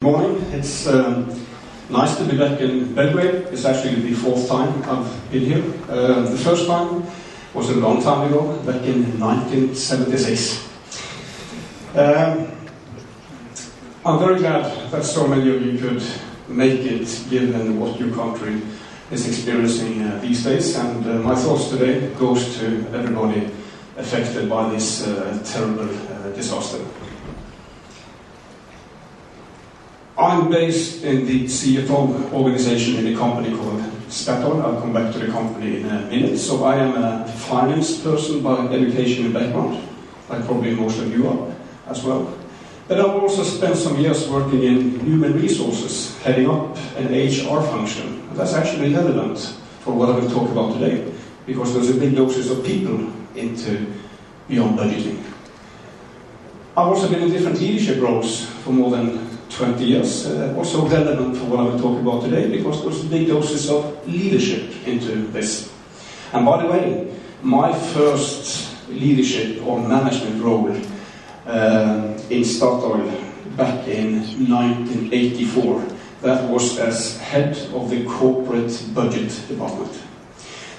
Morning. It's nice to be back in Belgrade. It's actually the fourth time I've been here. The first time was a long time ago, back in 1976. I'm very glad that so many of you could make it, given what your country is experiencing these days. And my thoughts today goes to everybody affected by this terrible disaster. I'm based in the CFO organization in a company called STATOIL. I'll come back to the company in a minute. So I am a finance person by education and background, like probably most of you are as well. But I've also spent some years working in human resources, heading up an HR function. That's actually relevant for what I will talk about today, because there's a big doses of people into Beyond Budgeting. I've also been in different leadership roles for more than 20 years, also relevant for what I will talk about today, because there's big doses of leadership into this. And by the way, my first leadership or management role in STATOIL back in 1984, that was as head of the corporate budget department.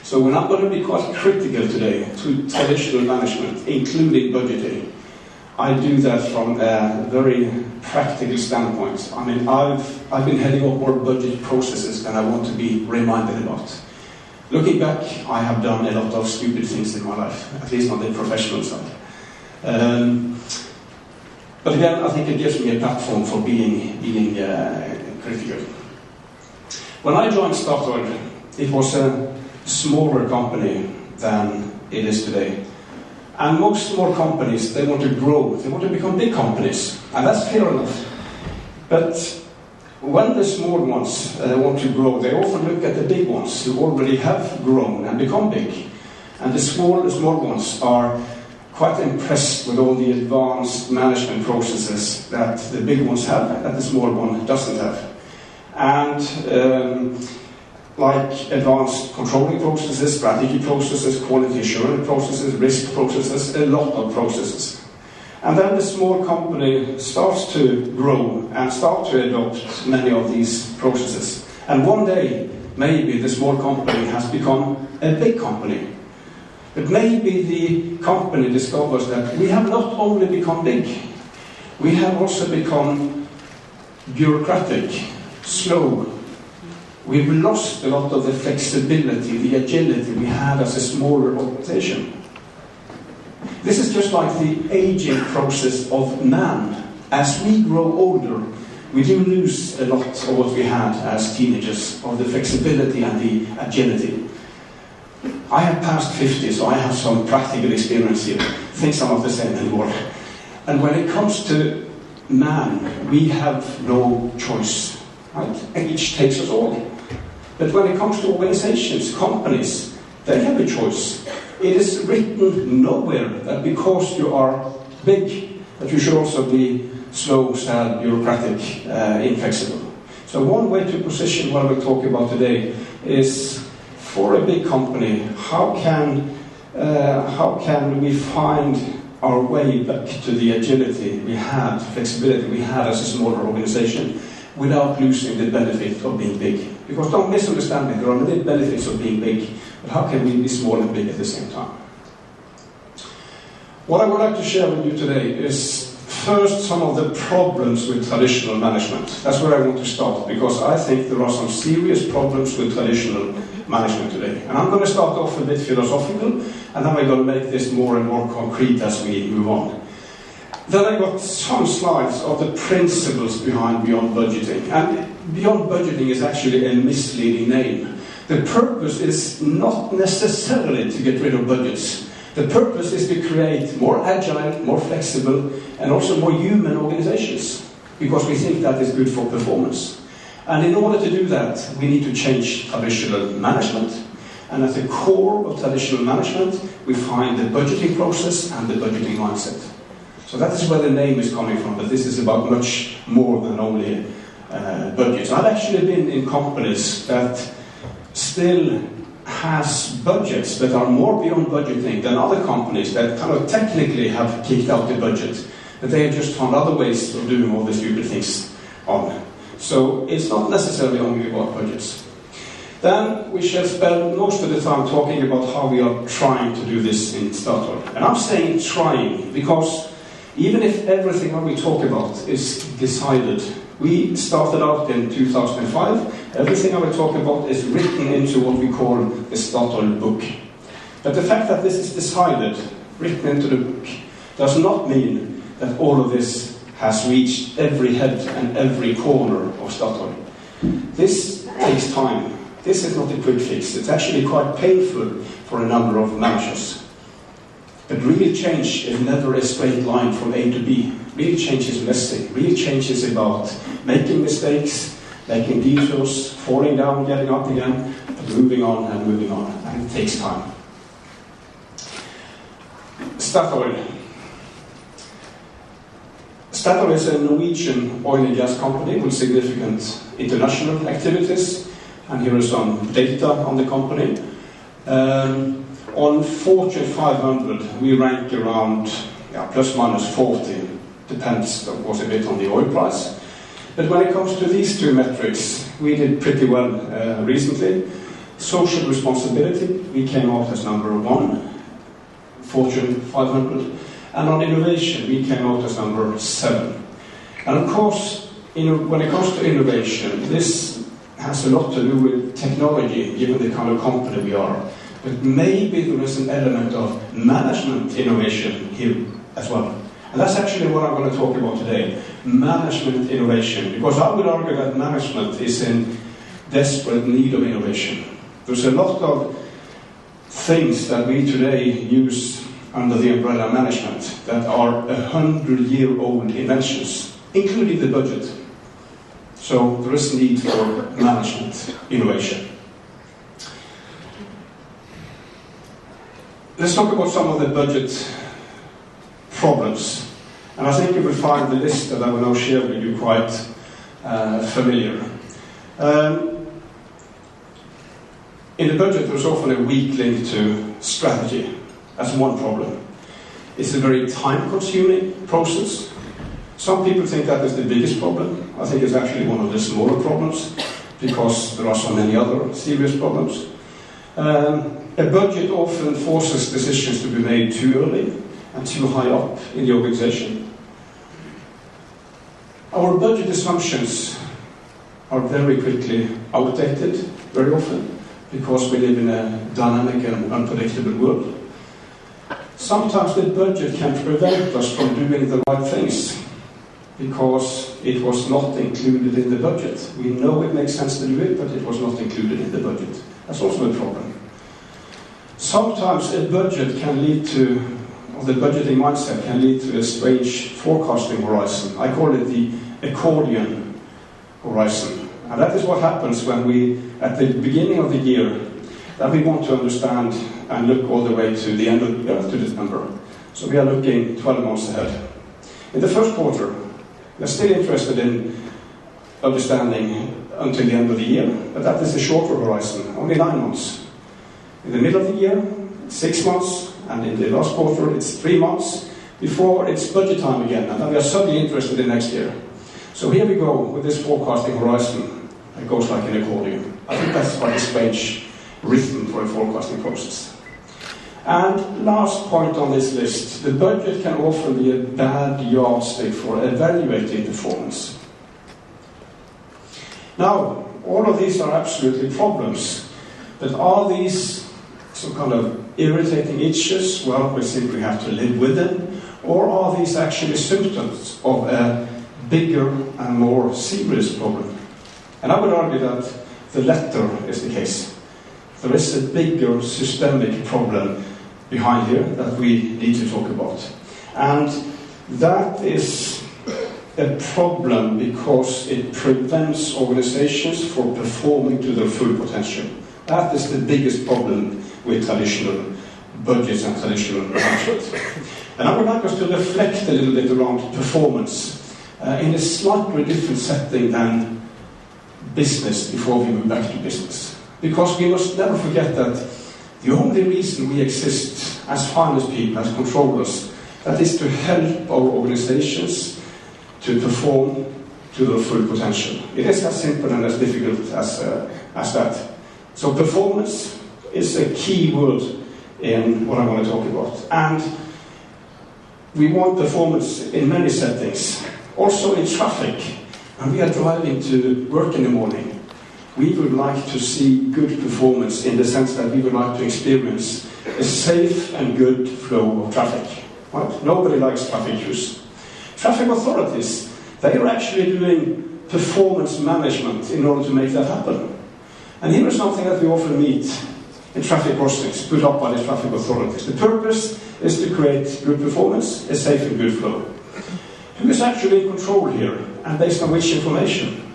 So when I'm going to be quite critical today to traditional management, including budgeting, I do that from a very practical standpoint. I mean, I've been heading up more budget processes than I want to be reminded about. Looking back, I have done a lot of stupid things in my life, at least on the professional side. But again, I think it gives me a platform for being critical. When I joined STATOIL, it was a smaller company than it is today. And most small companies, they want to grow, they want to become big companies, and that's fair enough. But when the small ones want to grow, they often look at the big ones who already have grown and become big. And the small ones are quite impressed with all the advanced management processes that the big ones have, that the small one doesn't have. And like advanced controlling processes, strategy processes, quality assurance processes, risk processes, a lot of processes. And then the small company starts to grow and start to adopt many of these processes. And one day, maybe the small company has become a big company. But maybe the company discovers that we have not only become big, we have also become bureaucratic, slow. We've lost a lot of the flexibility, the agility we had as a smaller organization. This is just like the aging process of man. As we grow older, we do lose a lot of what we had as teenagers, of the flexibility and the agility. I have passed 50, so I have some practical experience here. Things are not the same anymore. And when it comes to man, we have no choice. Right? Age takes us all. But when it comes to organizations, companies, they have a choice. It is written nowhere that because you are big, that you should also be slow, sad, bureaucratic, inflexible. So one way to position what I will talk about today is, for a big company, how can we find our way back to the agility we had, flexibility we had as a smaller organization, without losing the benefit of being big? Because don't misunderstand me, there are many benefits of being big, but how can we be small and big at the same time? What I would like to share with you today is first some of the problems with traditional management. That's where I want to start, because I think there are some serious problems with traditional management today. And I'm going to start off a bit philosophical, and then we're going to make this more and more concrete as we move on. Then I got some slides of the principles behind Beyond Budgeting. And Beyond Budgeting is actually a misleading name. The purpose is not necessarily to get rid of budgets. The purpose is to create more agile, more flexible, and also more human organizations, because we think that is good for performance. And in order to do that, we need to change traditional management. And at the core of traditional management, we find the budgeting process and the budgeting mindset. So that is where the name is coming from, but this is about much more than only budgets. I've actually been in companies that still has budgets that are more beyond budgeting than other companies that kind of technically have kicked out the budget, but they have just found other ways of doing all the stupid things on. So it's not necessarily only about budgets. Then we shall spend most of the time talking about how we are trying to do this in STATOIL. And I'm saying trying because even if everything that we talk about is decided, we started out in 2005, everything I will talk about is written into what we call the STATOIL book. But the fact that this is decided, written into the book, does not mean that all of this has reached every head and every corner of STATOIL. This takes time. This is not a quick fix. It's actually quite painful for a number of managers. But real change is never a straight line from A to B. Real change is messy. Real change is about making mistakes, making detours, falling down, getting up again, but moving on and moving on. And it takes time. STATOIL. STATOIL is a Norwegian oil and gas company with significant international activities. And here is some data on the company. On Fortune 500, we rank around plus minus 40. Depends, of course, a bit on the oil price. But when it comes to these two metrics, we did pretty well recently. Social responsibility, we came out as number 1, Fortune 500. And on innovation, we came out as number 7. And of course, when it comes to innovation, this has a lot to do with technology, given the kind of company we are. But maybe there is an element of management innovation here as well. And that's actually what I'm going to talk about today, management innovation. Because I would argue that management is in desperate need of innovation. There's a lot of things that we today use under the umbrella management that are 100-year-old inventions, including the budget. So there is need for management innovation. Let's talk about some of the budget problems. And I think you will find the list that I will now share with you quite familiar. In the budget, there's often a weak link to strategy. That's one problem. It's a very time-consuming process. Some people think that is the biggest problem. I think it's actually one of the smaller problems because there are so many other serious problems. A budget often forces decisions to be made too early and too high up in the organization. Our budget assumptions are very quickly outdated, very often, because we live in a dynamic and unpredictable world. Sometimes the budget can prevent us from doing the right things because it was not included in the budget. We know it makes sense to do it, but it was not included in the budget. That's also a problem. Sometimes a budget can lead to, or the budgeting mindset can lead to a strange forecasting horizon. I call it the accordion horizon. And that is what happens when we, at the beginning of the year, that we want to understand and look all the way to the end of to December. So we are looking 12 months ahead. In the first quarter, we're still interested in understanding until the end of the year, but that is a shorter horizon, only 9 months. In the middle of the year, 6 months, and in the last quarter, it's 3 months before it's budget time again, and then we are suddenly interested in next year. So here we go with this forecasting horizon. It goes like an accordion. I think that's quite a strange rhythm for a forecasting process. And last point on this list, the budget can often be a bad yardstick for evaluating performance. Now, all of these are absolutely problems, but are these some kind of irritating itches? Well, we simply have to live with them. Or are these actually symptoms of a bigger and more serious problem? And I would argue that the latter is the case. There is a bigger systemic problem behind here that we need to talk about. And that is a problem because it prevents organizations from performing to their full potential. That is the biggest problem with traditional budgets and traditional management. And I would like us to reflect a little bit around performance in a slightly different setting than business before we move back to business. Because we must never forget that the only reason we exist as finance people, as controllers, that is to help our organizations to perform to their full potential. It is as simple and as difficult as that. So performance is a key word in what I want to talk about. And we want performance in many settings, also in traffic. And we are driving to work in the morning. We would like to see good performance in the sense that we would like to experience a safe and good flow of traffic. Right? Nobody likes traffic queues. Traffic authorities, they are actually doing performance management in order to make that happen. And here is something that we often meet in traffic crossings put up by the traffic authorities. The purpose is to create good performance, a safe and good flow. Who is actually in control here, and based on which information?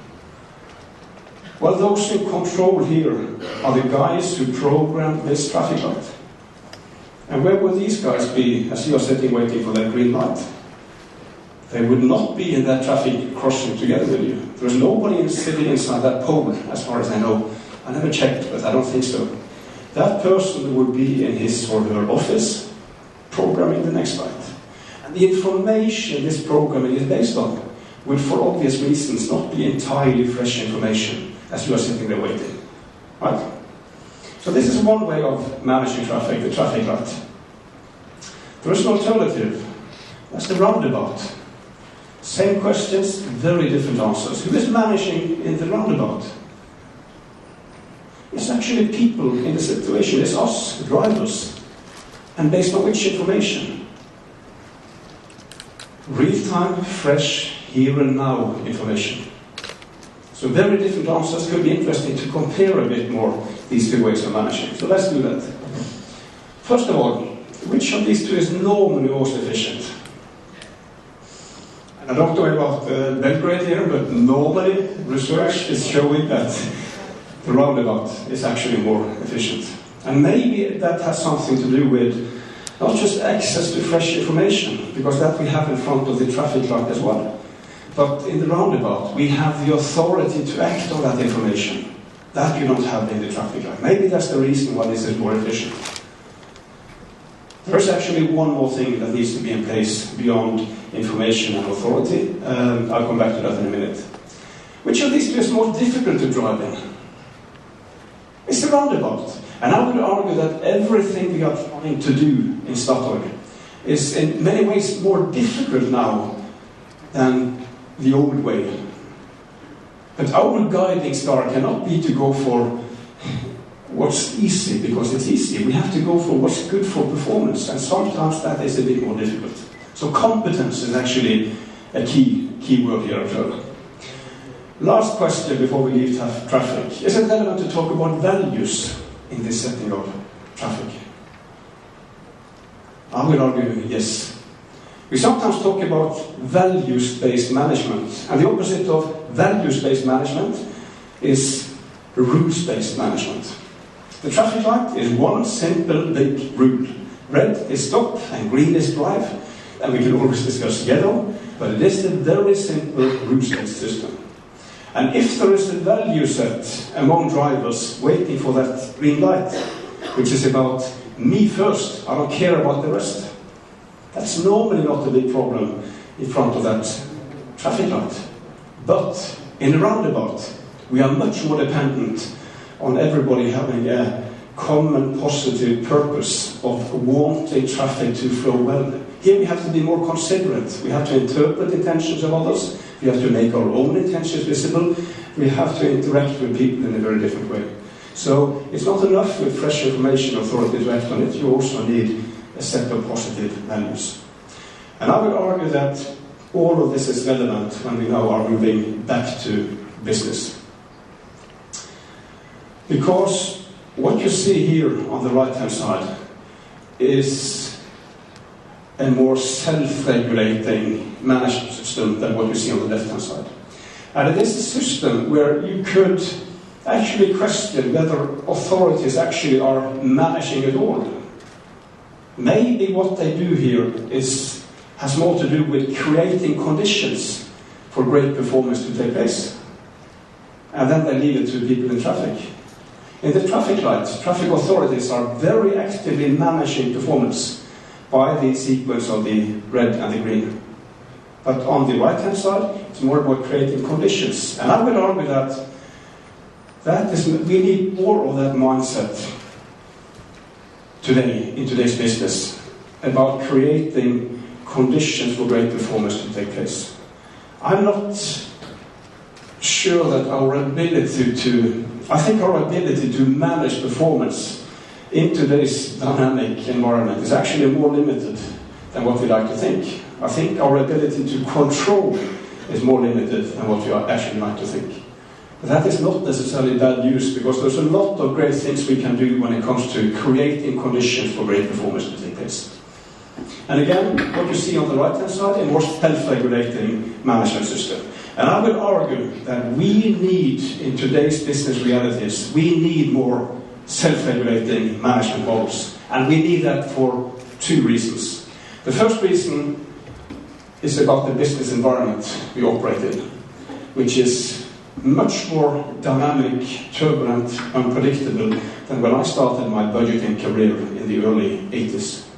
Well, those in control here are the guys who program this traffic light. And where would these guys be as you are sitting waiting for that green light? They would not be in that traffic crossing together with you. There's nobody sitting inside that pole, as far as I know. I never checked, but I don't think so. That person would be in his or her office, programming the next light. And the information this programming is based on would, for obvious reasons, not be entirely fresh information as you are sitting there waiting. Right? So this is one way of managing traffic, the traffic light. There is an alternative. That's the roundabout. Same questions, very different answers. Who is managing in the roundabout? It's actually people in the situation. It's us, the drivers. And based on which information? Real-time, fresh, here and now information. So very different answers. Could be interesting to compare a bit more these two ways of managing. So let's do that. First of all, which of these two is normally most efficient? And I don't know about Belgrade here, but normally research is showing that the roundabout is actually more efficient. And maybe that has something to do with not just access to fresh information, because that we have in front of the traffic light as well, but in the roundabout we have the authority to act on that information. That you don't have in the traffic light. Maybe that's the reason why this is more efficient. There's actually one more thing that needs to be in place beyond information and authority. I'll come back to that in a minute. Which of these two is more difficult to drive in? It's the roundabout. And I would argue that everything we are trying to do in STATOIL is in many ways more difficult now than the old way. But our guiding star cannot be to go for what's easy because it's easy. We have to go for what's good for performance, and sometimes that is a bit more difficult. So competence is actually a key word here as well. Last question before we leave traffic. Is it relevant to talk about values in this setting of traffic? I will argue yes. We sometimes talk about values-based management, and the opposite of values-based management is rules-based management. The traffic light is one simple big rule. Red is stop and green is drive, and we can always discuss yellow, but it is a very simple rules-based system. And if there is a value set among drivers waiting for that green light, which is about me first, I don't care about the rest, that's normally not a big problem in front of that traffic light. But in a roundabout, we are much more dependent on everybody having a common positive purpose of wanting traffic to flow well. Here we have to be more considerate. We have to interpret the intentions of others. We have to make our own intentions visible. We have to interact with people in a very different way. So it's not enough with fresh information authority to act on it. You also need a set of positive values. And I would argue that all of this is relevant when we now are moving back to business. Because what you see here on the right-hand side is a more self-regulating management system than what you see on the left-hand side. And it is a system where you could actually question whether authorities actually are managing at all. Maybe what they do here has more to do with creating conditions for great performance to take place. And then they leave it to people in traffic. In the traffic lights, traffic authorities are very actively managing performance by the sequence of the red and the green. But on the right-hand side, It's more about creating conditions. And I would argue that we need more of that mindset today, in today's business, about creating conditions for great performance to take place. I'm not sure that I think our ability to manage performance in today's dynamic environment is actually more limited than what we like to think. I think our ability to control is more limited than what we actually like to think. But that is not necessarily bad news, because there's a lot of great things we can do when it comes to creating conditions for great performance to take place. And again, what you see on the right-hand side, a more self-regulating management system. And I would argue that we need, in today's business realities, we need more self-regulating management models. And we need that for two reasons. The first reason is about the business environment we operate in, which is much more dynamic, turbulent, unpredictable than when I started my budgeting career in the early 80s.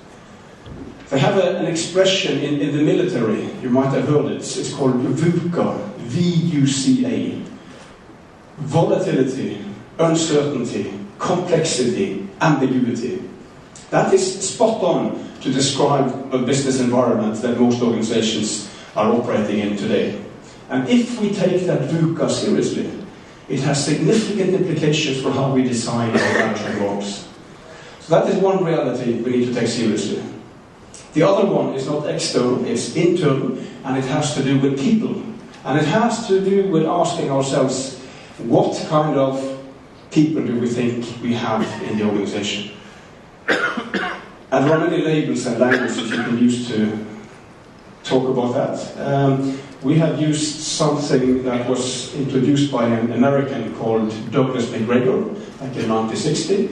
They have an expression in the military, you might have heard it, it's called VUCA, V-U-C-A. Volatility, uncertainty, complexity, ambiguity. That is spot on to describe a business environment that most organizations are operating in today. And if we take that VUCA seriously, it has significant implications for how we design our management roles. So that is one reality we need to take seriously. The other one is not external, it's internal, and it has to do with people. And it has to do with asking ourselves, what kind of people do we think we have in the organization? And there are many labels and languages you can use to talk about that. We have used something that was introduced by an American called Douglas McGregor back in 1960.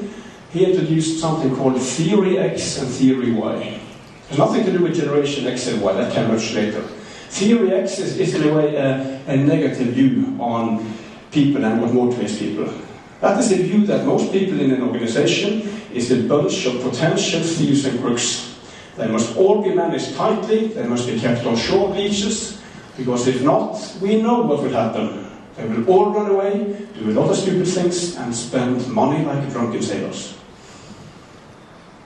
He introduced something called Theory X and Theory Y. There's nothing to do with Generation X and Y, that came much later. Theory X is in a way a negative view on people and what motivates people. That is a view that most people in an organization is a bunch of potential thieves and crooks. They must all be managed tightly, they must be kept on short leashes, because if not, we know what will happen. They will all run away, do a lot of stupid things, and spend money like drunken sailors.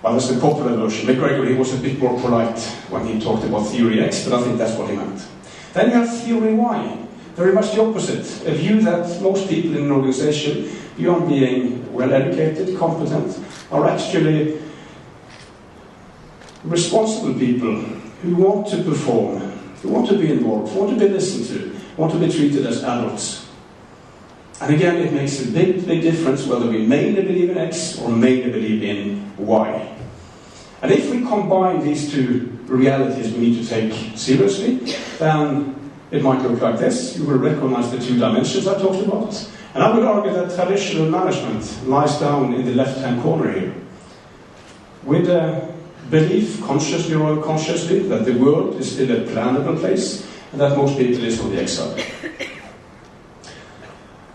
Well, that's the popular version. McGregor, he was a bit more polite when he talked about Theory X, but I think that's what he meant. Then you have Theory Y, very much the opposite. A view that most people in an organization, beyond being well-educated, competent, are actually responsible people who want to perform, who want to be involved, who want to be listened to, want to be treated as adults. And again, it makes a big difference whether we mainly believe in X or mainly believe in Y. And if we combine these two realities we need to take seriously, then it might look like this. You will recognize the two dimensions I talked about. And I would argue that traditional management lies down in the left-hand corner here, with a belief, consciously or unconsciously, that the world is still a plannable place, and that most people is on the X side.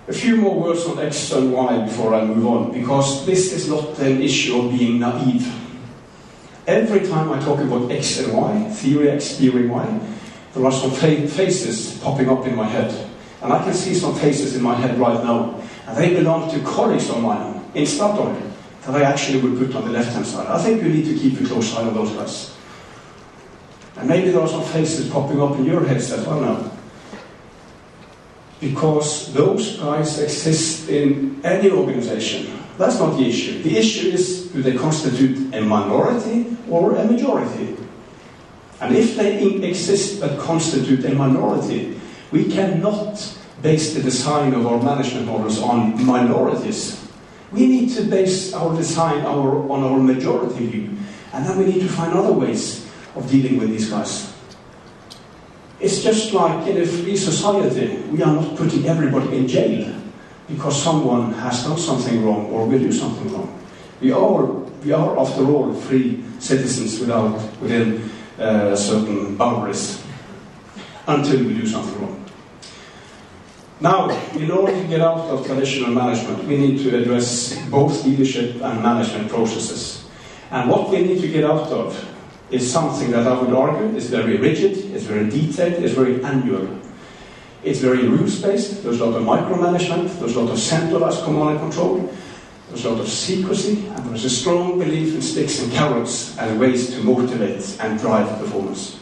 A few more words on X and Y before I move on, because this is not an issue of being naive. Every time I talk about X and Y, Theory X, Theory Y, there are some faces popping up in my head. And I can see some faces in my head right now. And they belong to colleagues of mine in STATOIL that I actually would put on the left-hand side. I think you need to keep a close eye on those guys. And maybe there are some faces popping up in your heads as well now. Because those guys exist in any organization. That's not the issue. The issue is, do they constitute a minority or a majority? And if they exist but constitute a minority, we cannot base the design of our management models on minorities. We need to base our design on our majority view. And then we need to find other ways of dealing with these guys. It's just like in a free society, we are not putting everybody in jail because someone has done something wrong or will do something wrong. We are after all, free citizens within certain boundaries until we do something wrong. Now, in order to get out of traditional management, we need to address both leadership and management processes. And what we need to get out of is something that I would argue is very rigid, it's very detailed, it's very annual. It's very rules-based. There's a lot of micromanagement. There's a lot of centralized command and control. There's a lot of secrecy, and there's a strong belief in sticks and carrots as ways to motivate and drive performance.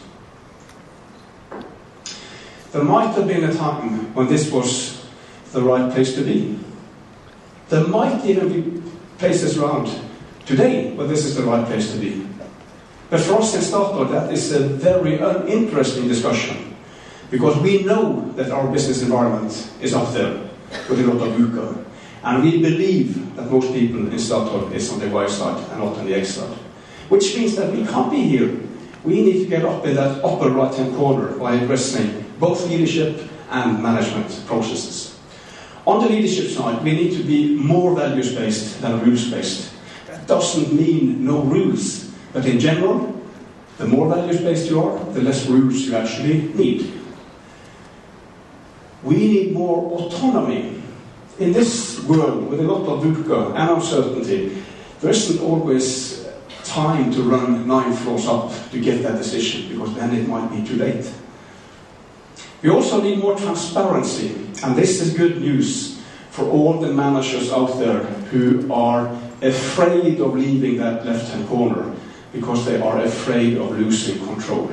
There might have been a time when this was the right place to be. There might even be places around today where this is the right place to be. But for us in STATOIL, that is a very uninteresting discussion, because we know that our business environment is up there with a lot of VUCA. And we believe that most people in STATOIL is on the Y side and not on the X side. Which means that we can't be here. We need to get up in that upper right-hand corner by addressing both leadership and management processes. On the leadership side, we need to be more values-based than rules-based. That doesn't mean no rules, but in general, the more values-based you are, the less rules you actually need. We need more autonomy. In this world, with a lot of VUCA and uncertainty, there isn't always time to run 9 floors up to get that decision, because then it might be too late. We also need more transparency, and this is good news for all the managers out there who are afraid of leaving that left-hand corner because they are afraid of losing control.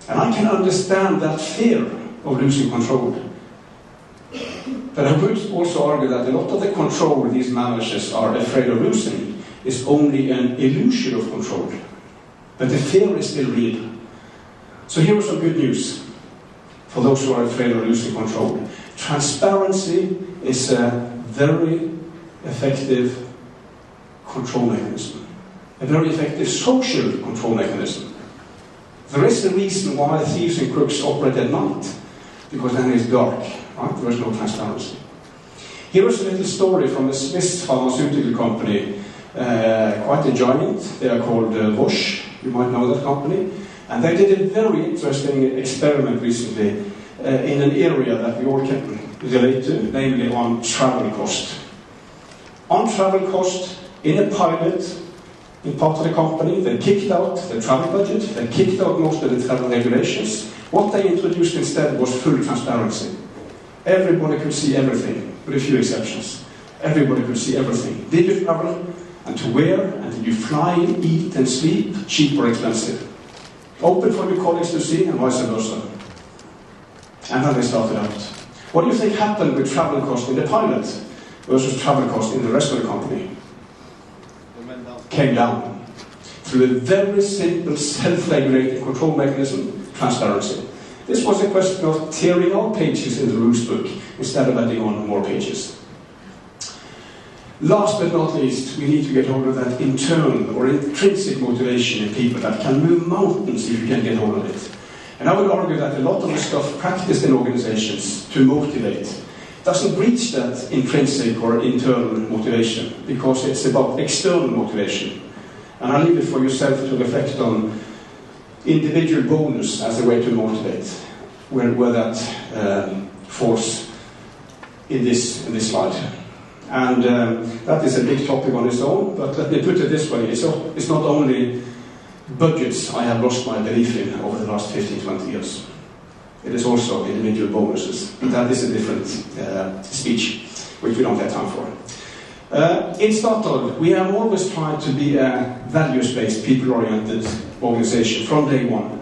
And I can understand that fear of losing control. But I would also argue that a lot of the control these managers are afraid of losing is only an illusion of control. But the fear is still real. So here is some good news for those who are afraid of losing control. Transparency is a very effective control mechanism. A very effective social control mechanism. There is a reason why thieves and crooks operate at night, because then it's dark. Right? There is no transparency. Here is a little story from a Swiss pharmaceutical company, quite a giant. They are called Bosch. You might know that company. And they did a very interesting experiment recently in an area that we all can relate to, namely on travel cost. On travel cost, in a pilot, in part of the company, they kicked out the travel budget, they kicked out most of the travel regulations. What they introduced instead was full transparency. Everybody could see everything, with a few exceptions. Everybody could see everything. Did you travel, and to where, and did you fly, eat and sleep, cheap or expensive? Open for your colleagues to see, and vice versa. And then they started out. What do you think happened with travel cost in the pilot versus travel cost in the rest of the company? Came down. Through a very simple self-regulating control mechanism, transparency. This was a question of tearing out pages in the rules book instead of adding on more pages. Last but not least, we need to get hold of that internal or intrinsic motivation in people that can move mountains if you can get hold of it. And I would argue that a lot of the stuff practiced in organizations to motivate doesn't reach that intrinsic or internal motivation, because it's about external motivation. And I leave it for yourself to reflect on individual bonus as a way to motivate, where that falls in this slide. And that is a big topic on its own, but let me put it this way, it's not only budgets I have lost my belief in over the last 15-20 years. It is also individual bonuses, but that is a different speech, which we don't have time for. In STATOIL, we have always tried to be a values-based, people-oriented organization from day one.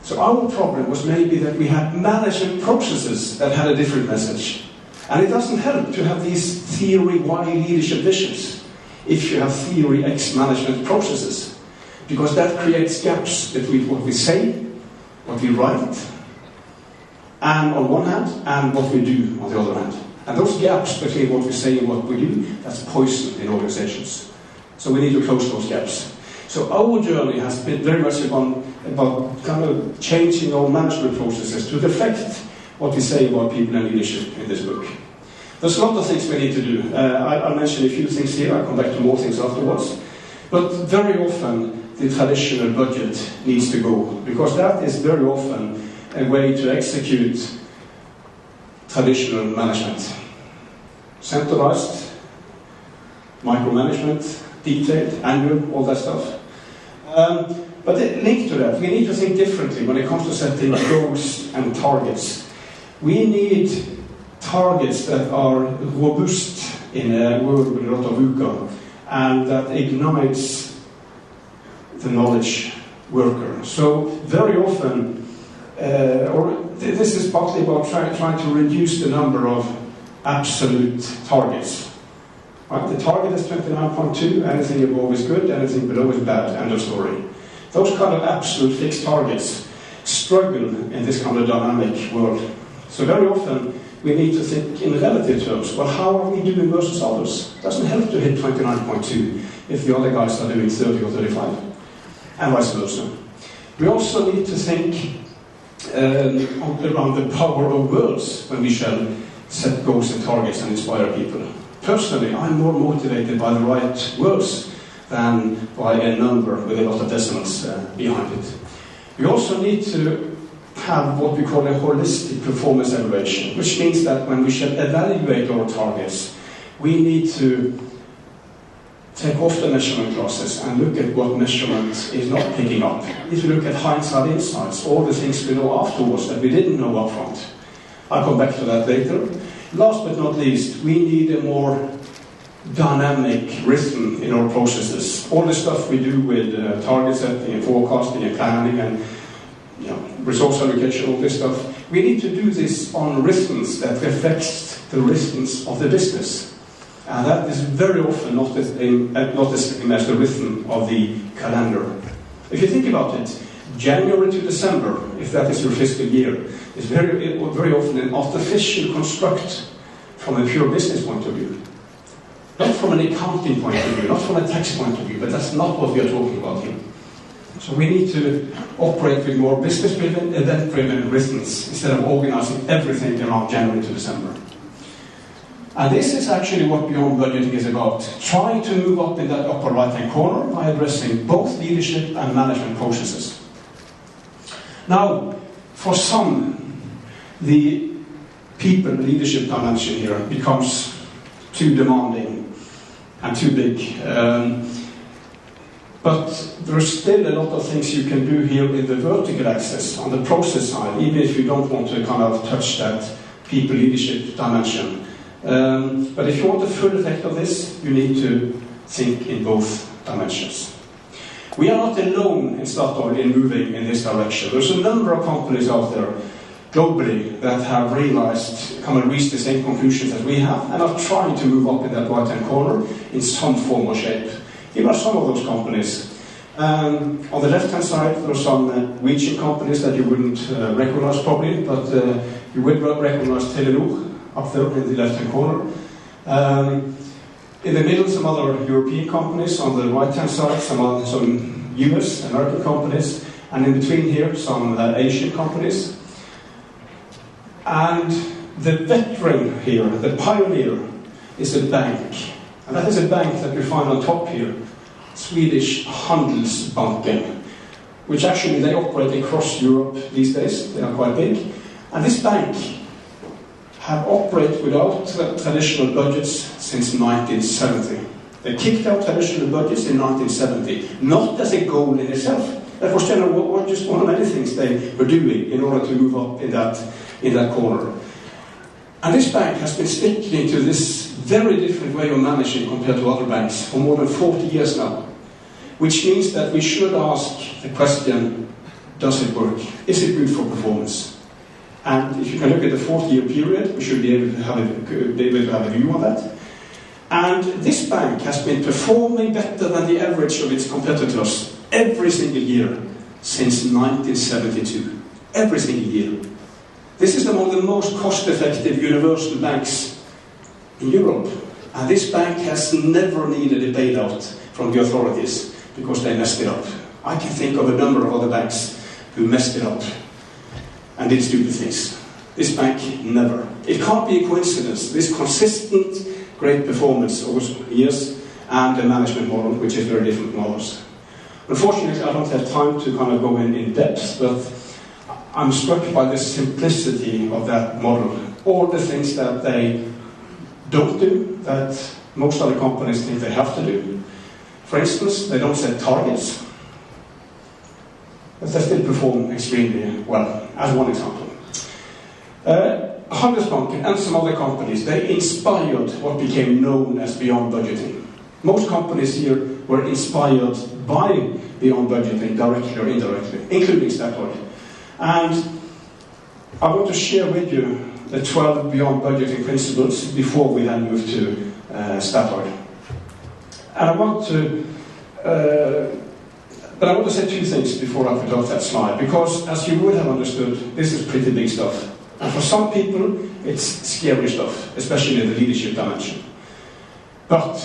So our problem was maybe that we had management processes that had a different message. And it doesn't help to have these theory Y leadership visions if you have theory X management processes, because that creates gaps between what we say, what we write, and on one hand, and what we do on the other hand. And those gaps between what we say and what we do, that's poison in organizations. So we need to close those gaps. So our journey has been very much about kind of changing our management processes to reflect what we say about people and leadership in this book. There's a lot of things we need to do. I'll mention a few things here, I'll come back to more things afterwards. But very often, the traditional budget needs to go, because that is very often a way to execute traditional management. Centralized, micromanagement, detailed, annual, all that stuff. but linked to that, we need to think differently when it comes to setting goals and targets. We need targets that are robust in a world with a lot of VUCA and that ignites the knowledge worker. So very often, this is partly about trying to reduce the number of absolute targets. Right? The target is 29.2, anything above is good, anything below is bad, end of story. Those kind of absolute fixed targets struggle in this kind of dynamic world. So very often we need to think in relative terms. Well, how are we doing versus others? It doesn't help to hit 29.2 if the other guys are doing 30 or 35, and vice versa. We also need to think around the power of words when we shall set goals and targets and inspire people. Personally, I'm more motivated by the right words than by a number with a lot of decimals behind it. We also need to have what we call a holistic performance evaluation, which means that when we shall evaluate our targets, we need to take off the measurement glasses and look at what measurement is not picking up. If we look at hindsight insights, all the things we know afterwards that we didn't know up front. I'll come back to that later. Last but not least, we need a more dynamic rhythm in our processes. All the stuff we do with target setting and forecasting and planning and resource allocation, all this stuff, we need to do this on rhythms that reflects the rhythms of the business. And that is very often not the same as the rhythm of the calendar. If you think about it, January to December, if that is your fiscal year, is very often an artificial construct from a pure business point of view. Not from an accounting point of view, not from a tax point of view, but that's not what we are talking about here. So we need to operate with more business-driven, event-driven rhythms instead of organizing everything around January to December. And this is actually what Beyond Budgeting is about, trying to move up in that upper right-hand corner by addressing both leadership and management processes. Now, for some, the people leadership dimension here becomes too demanding and too big. But there's still a lot of things you can do here in the vertical axis on the process side, even if you don't want to kind of touch that people leadership dimension. But if you want the full effect of this, you need to think in both dimensions. We are not alone in STATOIL in moving in this direction. There's a number of companies out there globally that have come and reached the same conclusions as we have and are trying to move up in that right-hand corner in some form or shape. Here are some of those companies. On the left-hand side, there are some Norwegian companies that you wouldn't recognize probably, but you would recognize Telenor up there in the left-hand corner. In the middle, some other European companies. On the right-hand side, some US, American companies. And in between here, some Asian companies. And the veteran here, the pioneer, is a bank. And that is a bank that we find on top here, Swedish Handelsbanken, which actually they operate across Europe these days. They are quite big. And this bank have operated without traditional budgets since 1970. They kicked out traditional budgets in 1970, not as a goal in itself. That was just one of many things they were doing in order to move up in that corner. And this bank has been sticking to this very different way of managing compared to other banks for more than 40 years now. Which means that we should ask the question, does it work? Is it good for performance? And if you can look at the 40-year period, we should be able to have a view on that. And this bank has been performing better than the average of its competitors every single year since 1972. Every single year. This is among the most cost-effective universal banks in Europe. And this bank has never needed a bailout from the authorities because they messed it up. I can think of a number of other banks who messed it up and did stupid things. This bank, never. It can't be a coincidence. This consistent, great performance over years and a management model which is very different from others. Unfortunately, I don't have time to kind of go in depth, but I'm struck by the simplicity of that model. All the things that they don't do, that most other companies think they have to do. For instance, they don't set targets. but they still perform extremely well, as one example. Handelsbanken and some other companies, they inspired what became known as Beyond Budgeting. Most companies here were inspired by Beyond Budgeting, directly or indirectly, including STATOIL. And I want to share with you the 12 Beyond Budgeting principles before we then move to STATOIL. And I want to say two things before I put out that slide, because as you would have understood, this is pretty big stuff. And for some people, it's scary stuff, especially in the leadership dimension. But,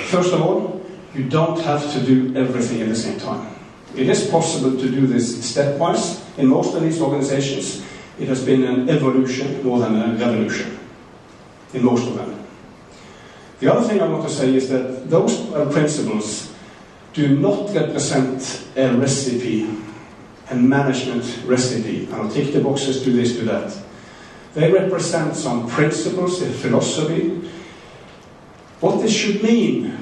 first of all, you don't have to do everything at the same time. It is possible to do this stepwise. In most of these organizations, it has been an evolution more than a revolution, in most of them. The other thing I want to say is that those principles do not represent a recipe, a management recipe. I'll tick the boxes, do this, do that. They represent some principles, a philosophy. What this should mean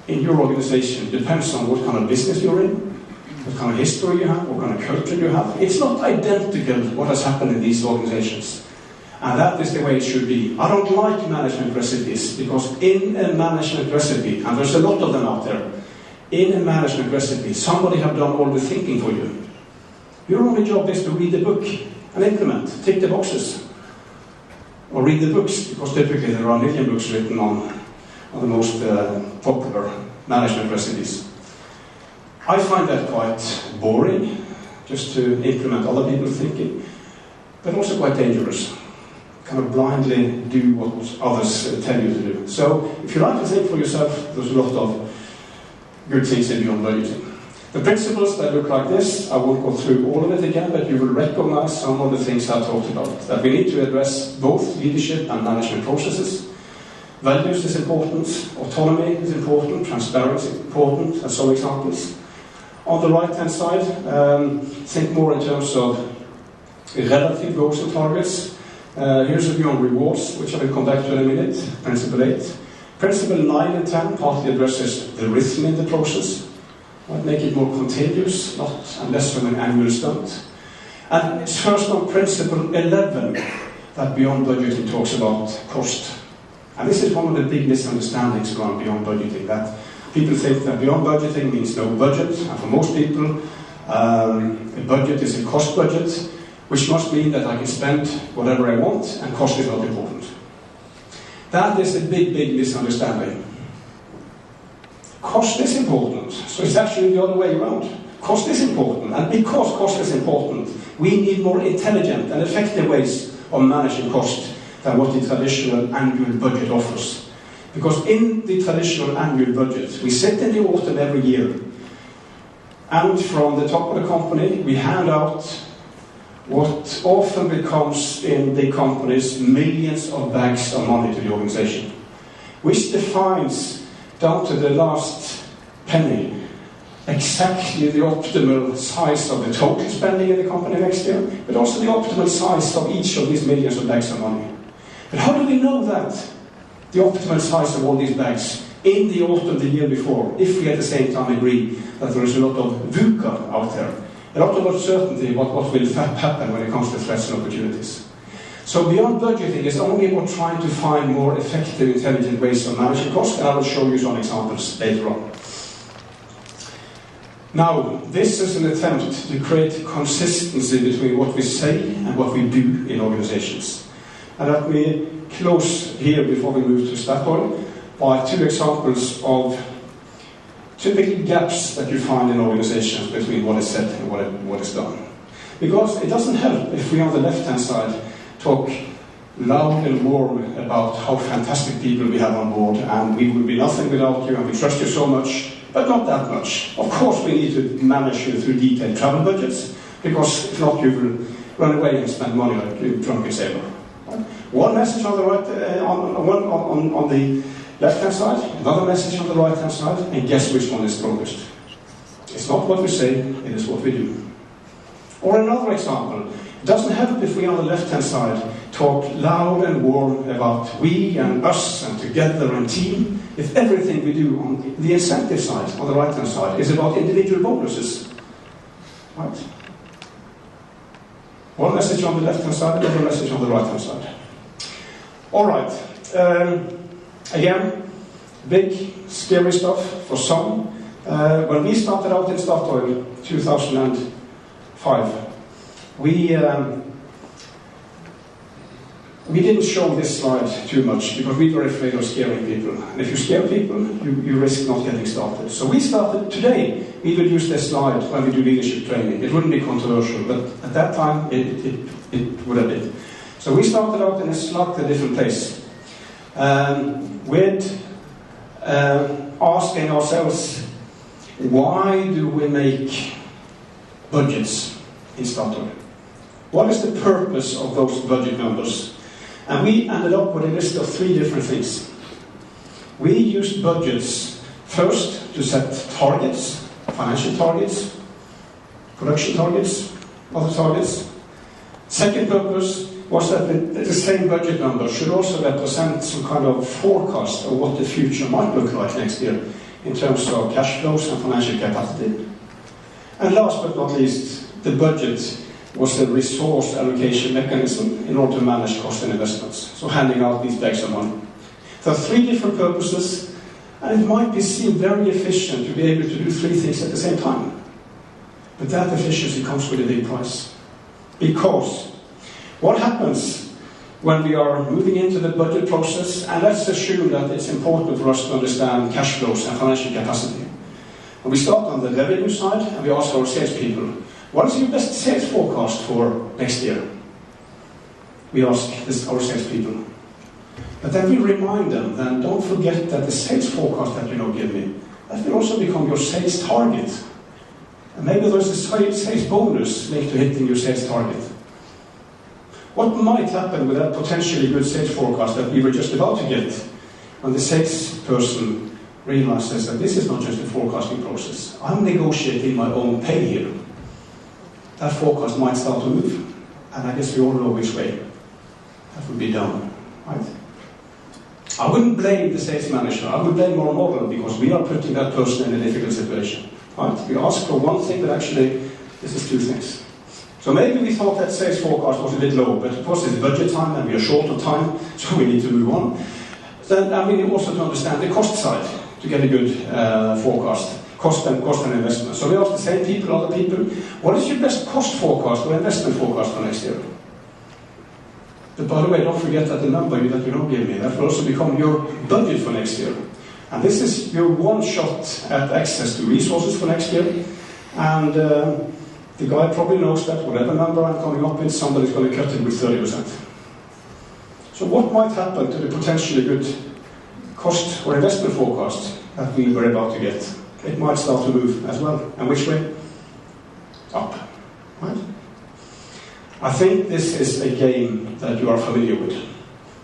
in your organization depends on what kind of business you're in, what kind of history you have, what kind of culture you have. It's not identical what has happened in these organizations. And that is the way it should be. I don't like management recipes, because in a management recipe, and there's a lot of them out there, in a management recipe, somebody have done all the thinking for you. Your only job is to read the book and implement, tick the boxes. Or read the books, because typically there are a million books written on the most popular management recipes. I find that quite boring, just to implement other people's thinking, but also quite dangerous. Kind of blindly do what others tell you to do. So, if you like to think for yourself, there's a lot of good things in Beyond Budgeting. The principles that look like this, I won't go through all of it again, but you will recognize some of the things I talked about. That we need to address both leadership and management processes. Values is important, autonomy is important, transparency is important, as some examples. On the right-hand side, think more in terms of relative goals and targets. Here's a view on rewards, which I will come back to in a minute, Principle 8. Principle 9 and 10 partly addresses the rhythm in the process. Make it more continuous, not less from an annual stunt. And it's first on Principle 11 that Beyond Budgeting talks about cost. And this is one of the big misunderstandings around Beyond Budgeting, that people think that Beyond Budgeting means no budget, and for most people, a budget is a cost budget, which must mean that I can spend whatever I want, and cost is not important. That is a big, big misunderstanding. Cost is important, so it's actually the other way around. Cost is important, and because cost is important, we need more intelligent and effective ways of managing cost than what the traditional annual budget offers. Because in the traditional annual budget, we sit in the autumn every year, and from the top of the company, we hand out what often becomes in the companies millions of bags of money to the organization, which defines down to the last penny exactly the optimal size of the total spending in the company next year, but also the optimal size of each of these millions of bags of money. But how do we know that, the optimal size of all these bags, in the autumn the year before, if we at the same time agree that there is a lot of VUCA out there, a lot of uncertainty about what will happen when it comes to threats and opportunities. So Beyond Budgeting is only about trying to find more effective, intelligent ways of managing costs, and I will show you some examples later on. Now, this is an attempt to create consistency between what we say and what we do in organizations. And let me close here before we move to STATOIL by two examples of typical gaps that you find in organizations between what is said and what is done. Because it doesn't help if we on the left-hand side talk loud and warm about how fantastic people we have on board, and we would be nothing without you, and we trust you so much, but not that much. Of course we need to manage you through detailed travel budgets, because if not you will run away and spend money like a drunken sailor. One message on the right, on the left-hand side, another message on the right-hand side, and guess which one is strongest? It's not what we say, it is what we do. Or another example, it doesn't help if we on the left-hand side talk loud and warm about we and us and together and team, if everything we do on the incentive side, on the right-hand side, is about individual bonuses. Right? One message on the left-hand side, another message on the right-hand side. All right. Again, big, scary stuff for some. When we started out in STATOIL 2005, we didn't show this slide too much because we were afraid of scaring people. And if you scare people, you risk not getting started. So we started today. We would use this slide when we do leadership training. It wouldn't be controversial, but at that time it would have been. So we started out in a slightly different place. With asking ourselves, why do we make budgets in STATOIL? What is the purpose of those budget numbers? And we ended up with a list of 3 different things. We used budgets first to set targets, financial targets, production targets, other targets. Second purpose was that the same budget number should also represent some kind of forecast of what the future might look like next year in terms of cash flows and financial capacity. And last but not least, the budget was the resource allocation mechanism in order to manage cost and investments. So handing out these bags of money. There are 3 different purposes, and it might be seen very efficient to be able to do 3 things at the same time. But that efficiency comes with a big price. Because what happens when we are moving into the budget process, and let's assume that it's important for us to understand cash flows and financial capacity. And we start on the revenue side, and we ask our salespeople, what is your best sales forecast for next year? We ask our salespeople. But then we remind them, then don't forget that the sales forecast that you now give me, that will also become your sales target. And maybe there's a sales bonus linked to hitting your sales target. What might happen with that potentially good sales forecast that we were just about to get when the salesperson realizes that this is not just a forecasting process. I'm negotiating my own pay here. That forecast might start to move, and I guess we all know which way that would be done, right? I wouldn't blame the sales manager. I would blame our model because we are putting that person in a difficult situation, right? We ask for one thing, but actually this is 2 things. So maybe we thought that sales forecast was a bit low, but of course it's budget time and we are short of time, so we need to move on. Then we need also to understand the cost side to get a good forecast. Cost and investment. So we ask the same people, other people, what is your best cost forecast or investment forecast for next year? But by the way, don't forget that the number that you don't give me, that will also become your budget for next year. And this is your one shot at access to resources for next year. And the guy probably knows that whatever number I'm coming up with, somebody's going to cut it with 30%. So what might happen to the potentially good cost or investment forecast that we were about to get? It might start to move as well. And which way? Up. Right? I think this is a game that you are familiar with.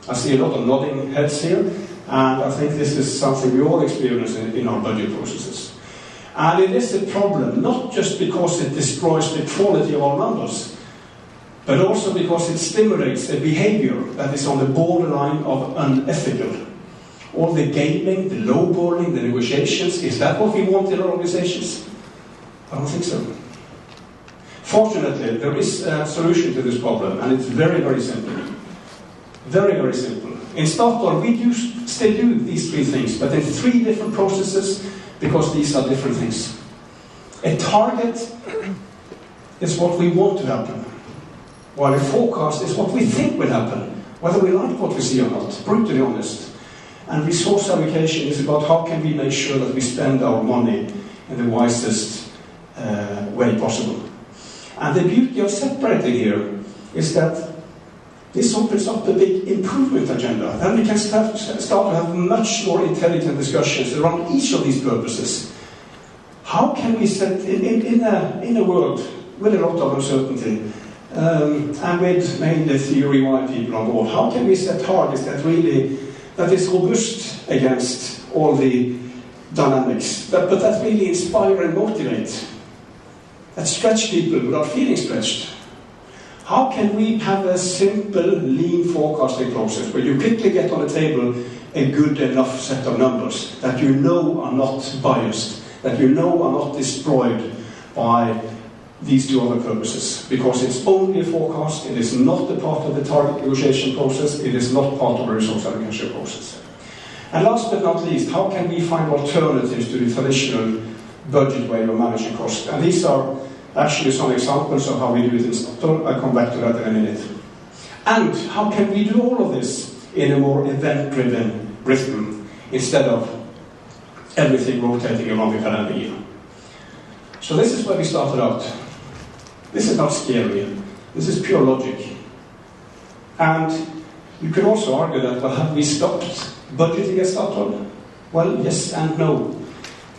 I see a lot of nodding heads here, and I think this is something we all experience in our budget processes. And it is a problem, not just because it destroys the quality of our numbers, but also because it stimulates a behavior that is on the borderline of unethical. All the gaming, the lowballing, the negotiations, is that what we want in our organizations? I don't think so. Fortunately, there is a solution to this problem, and it's very, very simple. Very, very simple. In STATOIL, we still do these 3 things, but in 3 different processes, because these are different things. A target is what we want to happen, while a forecast is what we think will happen, whether we like what we see or not, brutally honest. And resource allocation is about how can we make sure that we spend our money in the wisest way possible. And the beauty of separating here is that this opens up a big improvement agenda. Then we can start to have much more intelligent discussions around each of these purposes. How can we set, in a world with a lot of uncertainty, and with mainly theory-wide people on board, how can we set targets that is robust against all the dynamics, but that really inspire and motivate, that stretch people without feeling stretched? How can we have a simple, lean forecasting process where you quickly get on the table a good enough set of numbers that you know are not biased, that you know are not destroyed by these two other purposes, because it's only a forecast, it is not a part of the target negotiation process, it is not part of the resource allocation process. And last but not least, how can we find alternatives to the traditional budget way of managing cost? And these are actually some examples of how we do it in STATOIL. I'll come back to that in a minute. And how can we do all of this in a more event-driven rhythm instead of everything rotating around the calendar year? So this is where we started out. This is not scary. This is pure logic. And you could also argue that, well, have we stopped budgeting at STATOIL? Well, yes and no.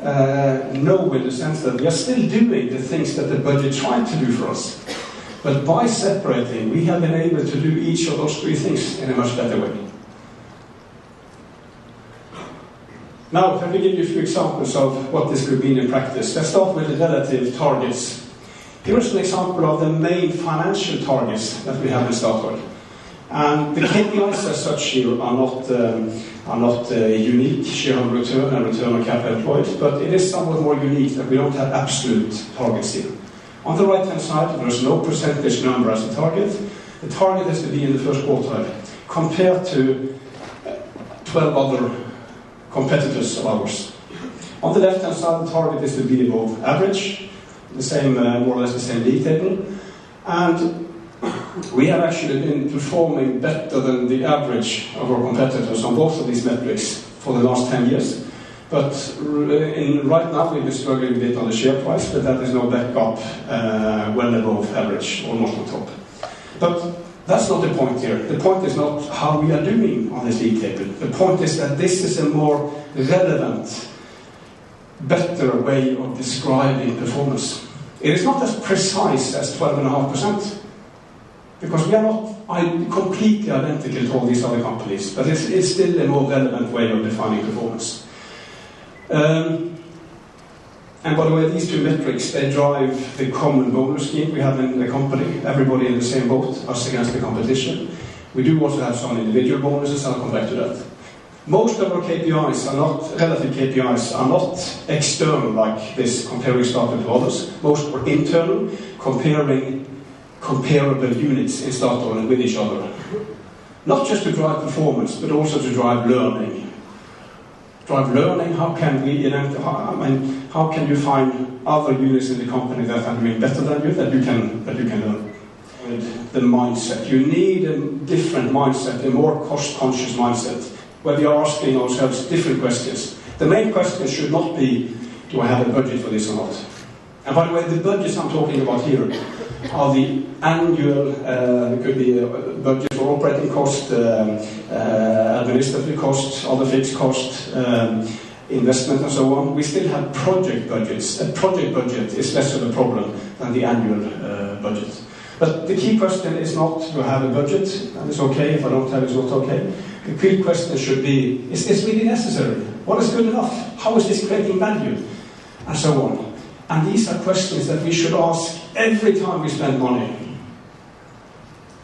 No, in the sense that we are still doing the things that the budget tried to do for us. But by separating, we have been able to do each of those three things in a much better way. Now, let me give you a few examples of what this could mean in practice. Let's start with the relative targets. Here is an example of the main financial targets that we have in STATOIL. And the KPIs as such here are not unique, shareholder return and return on capital employed, but it is somewhat more unique that we don't have absolute targets here. On the right-hand side, there is no percentage number as a target. The target has to be in the first quartile, compared to 12 other competitors of ours. On the left-hand side, the target is to be above average, the same, more or less the same league table. And we have actually been performing better than the average of our competitors on both of these metrics for the last 10 years. But right now we've been struggling a bit on the share price, but that is no backup, well above average, almost on top. But that's not the point here. The point is not how we are doing on this league table. The point is that this is a more relevant, better way of describing performance. It is not as precise as 12.5%, because we are not completely identical to all these other companies, but it's still a more relevant way of defining performance. And by the way, these two metrics, they drive the common bonus scheme we have in the company. Everybody in the same boat, us against the competition. We do also have some individual bonuses, I'll come back to that. Most of our KPIs are not, relative KPIs are not external like this, comparing STATOIL to others. Most are internal, comparing comparable units in STATOIL with each other. Not just to drive performance, but also to drive learning. Drive learning, how can we, how can you find other units in the company that are doing better than you, that you can learn? With the mindset. You need a different mindset, a more cost-conscious mindset, where we are asking ourselves different questions. The main question should not be, do I have a budget for this or not? And by the way, the budgets I'm talking about here are the annual, it could be a budget for operating cost, administrative costs, other fixed costs, investment and so on. We still have project budgets. A project budget is less of a problem than the annual budget. But the key question is not, do I have a budget? And it's okay, if I don't have it, it's not okay. The key question should be, is this really necessary? What is good enough? How is this creating value? And so on. And these are questions that we should ask every time we spend money.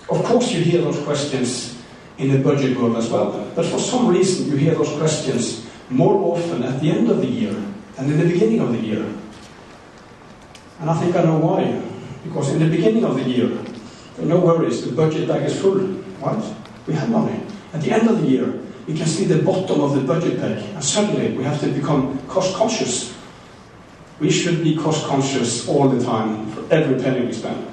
Of course you hear those questions in the budget world as well, but for some reason you hear those questions more often at the end of the year than in the beginning of the year. And I think I know why. Because in the beginning of the year, there are no worries, the budget bag is full, right? We have money. At the end of the year, we can see the bottom of the budget bag, and suddenly we have to become cost-conscious. We should be cost-conscious all the time, for every penny we spend.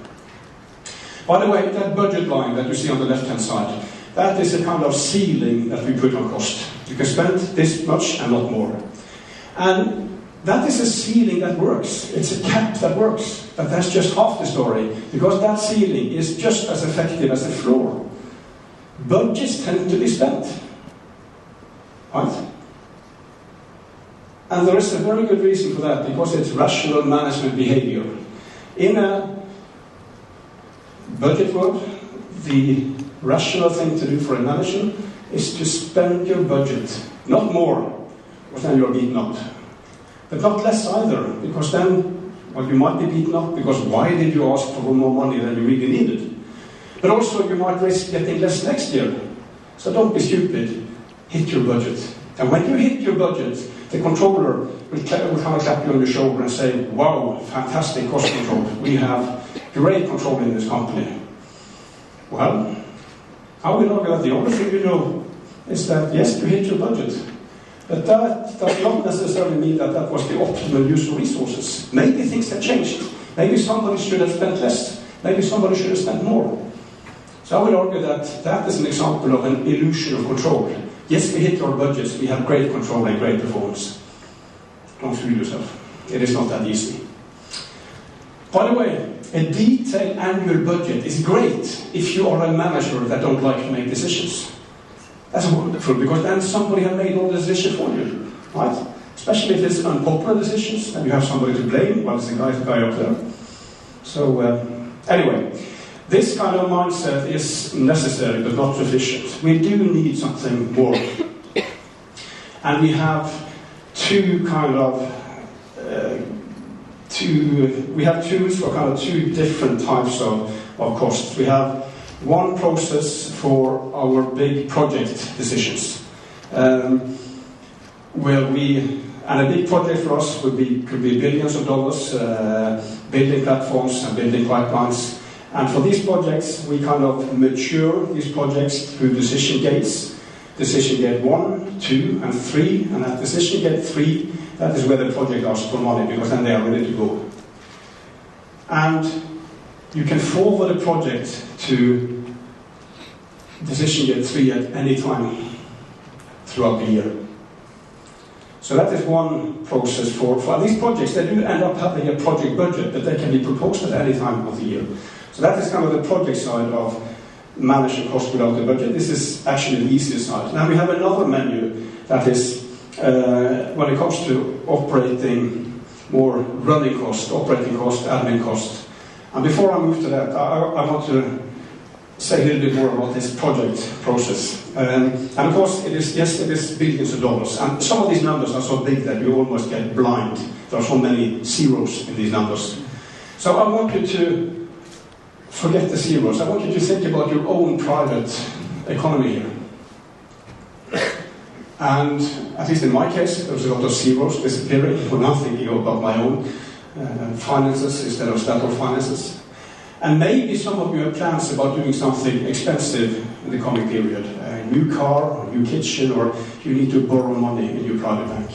By the way, that budget line that you see on the left-hand side, that is a kind of ceiling that we put on cost. You can spend this much and not more. And that is a ceiling that works. It's a cap that works. But that's just half the story, because that ceiling is just as effective as the floor. Budgets tend to be spent. Right? And there is a very good reason for that, because it's rational management behavior. In a budget world, the rational thing to do for a manager is to spend your budget, not more, because then you're beaten up. But not less either, because then, well, you might be beaten up, because why did you ask for more money than you really needed? But also you might risk getting less next year. So don't be stupid, hit your budget. And when you hit your budget, the controller will kind of clap you on the shoulder and say, wow, fantastic cost control. We have great control in this company. Well, I will argue that the only thing you know is that, yes, you hit your budget. But that does not necessarily mean that that was the optimal use of resources. Maybe things have changed. Maybe somebody should have spent less. Maybe somebody should have spent more. So I would argue that that is an example of an illusion of control. Yes, we hit our budgets, we have great control and great performance. Don't fool yourself. It is not that easy. By the way, a detailed annual budget is great if you are a manager that don't like to make decisions. That's wonderful, because then somebody has made all the decisions for you, right? Especially if it's unpopular decisions, and you have somebody to blame. Well, it's the guy up there. So, anyway, this kind of mindset is necessary, but not sufficient. We do need something more. And we have two kind of, we have tools for kind of two different types of costs. We have one process for our big project decisions. And a big project for us could be billions of dollars, building platforms and building pipelines. And for these projects, we kind of mature these projects through decision gates. Decision gate 1, 2, and 3. And at decision gate 3, that is where the project asks for money, because then they are ready to go. And you can forward a project to decision gate 3 at any time throughout the year. So that is one process for these projects. They do end up having a project budget, but they can be proposed at any time of the year. So that is kind of the project side of managing cost without the budget. This is actually the easiest side. Now we have another menu that is, when it comes to operating, more running cost, operating cost, admin cost. And before I move to that, I want to say a little bit more about this project process. And of course, it is billions of dollars. And some of these numbers are so big that you almost get blind. There are so many zeros in these numbers. So I want you to forget the zeros. I want you to think about your own private economy here. And at least in my case, there was a lot of zeros disappearing when I'm thinking about my own finances instead of STATOIL finances. And maybe some of you have plans about doing something expensive in the coming period. A new car, a new kitchen, or you need to borrow money in your private bank.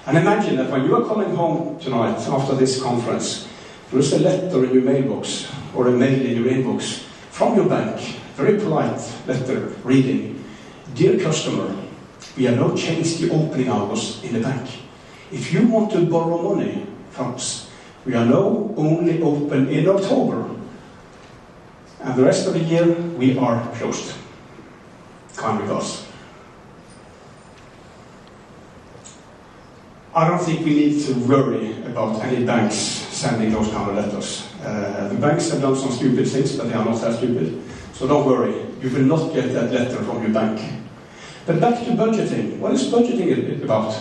And imagine that when you are coming home tonight after this conference, there is a letter in your mailbox, or a mail in your inbox, from your bank, very polite letter, reading, "Dear customer, we have now changed the opening hours in the bank. If you want to borrow money from us, we are now only open in October, and the rest of the year we are closed. Kind regards." I don't think we need to worry about any banks sending those kind of letters. The banks have done some stupid things, but they are not that stupid. So don't worry, you will not get that letter from your bank. But back to budgeting. What is budgeting about?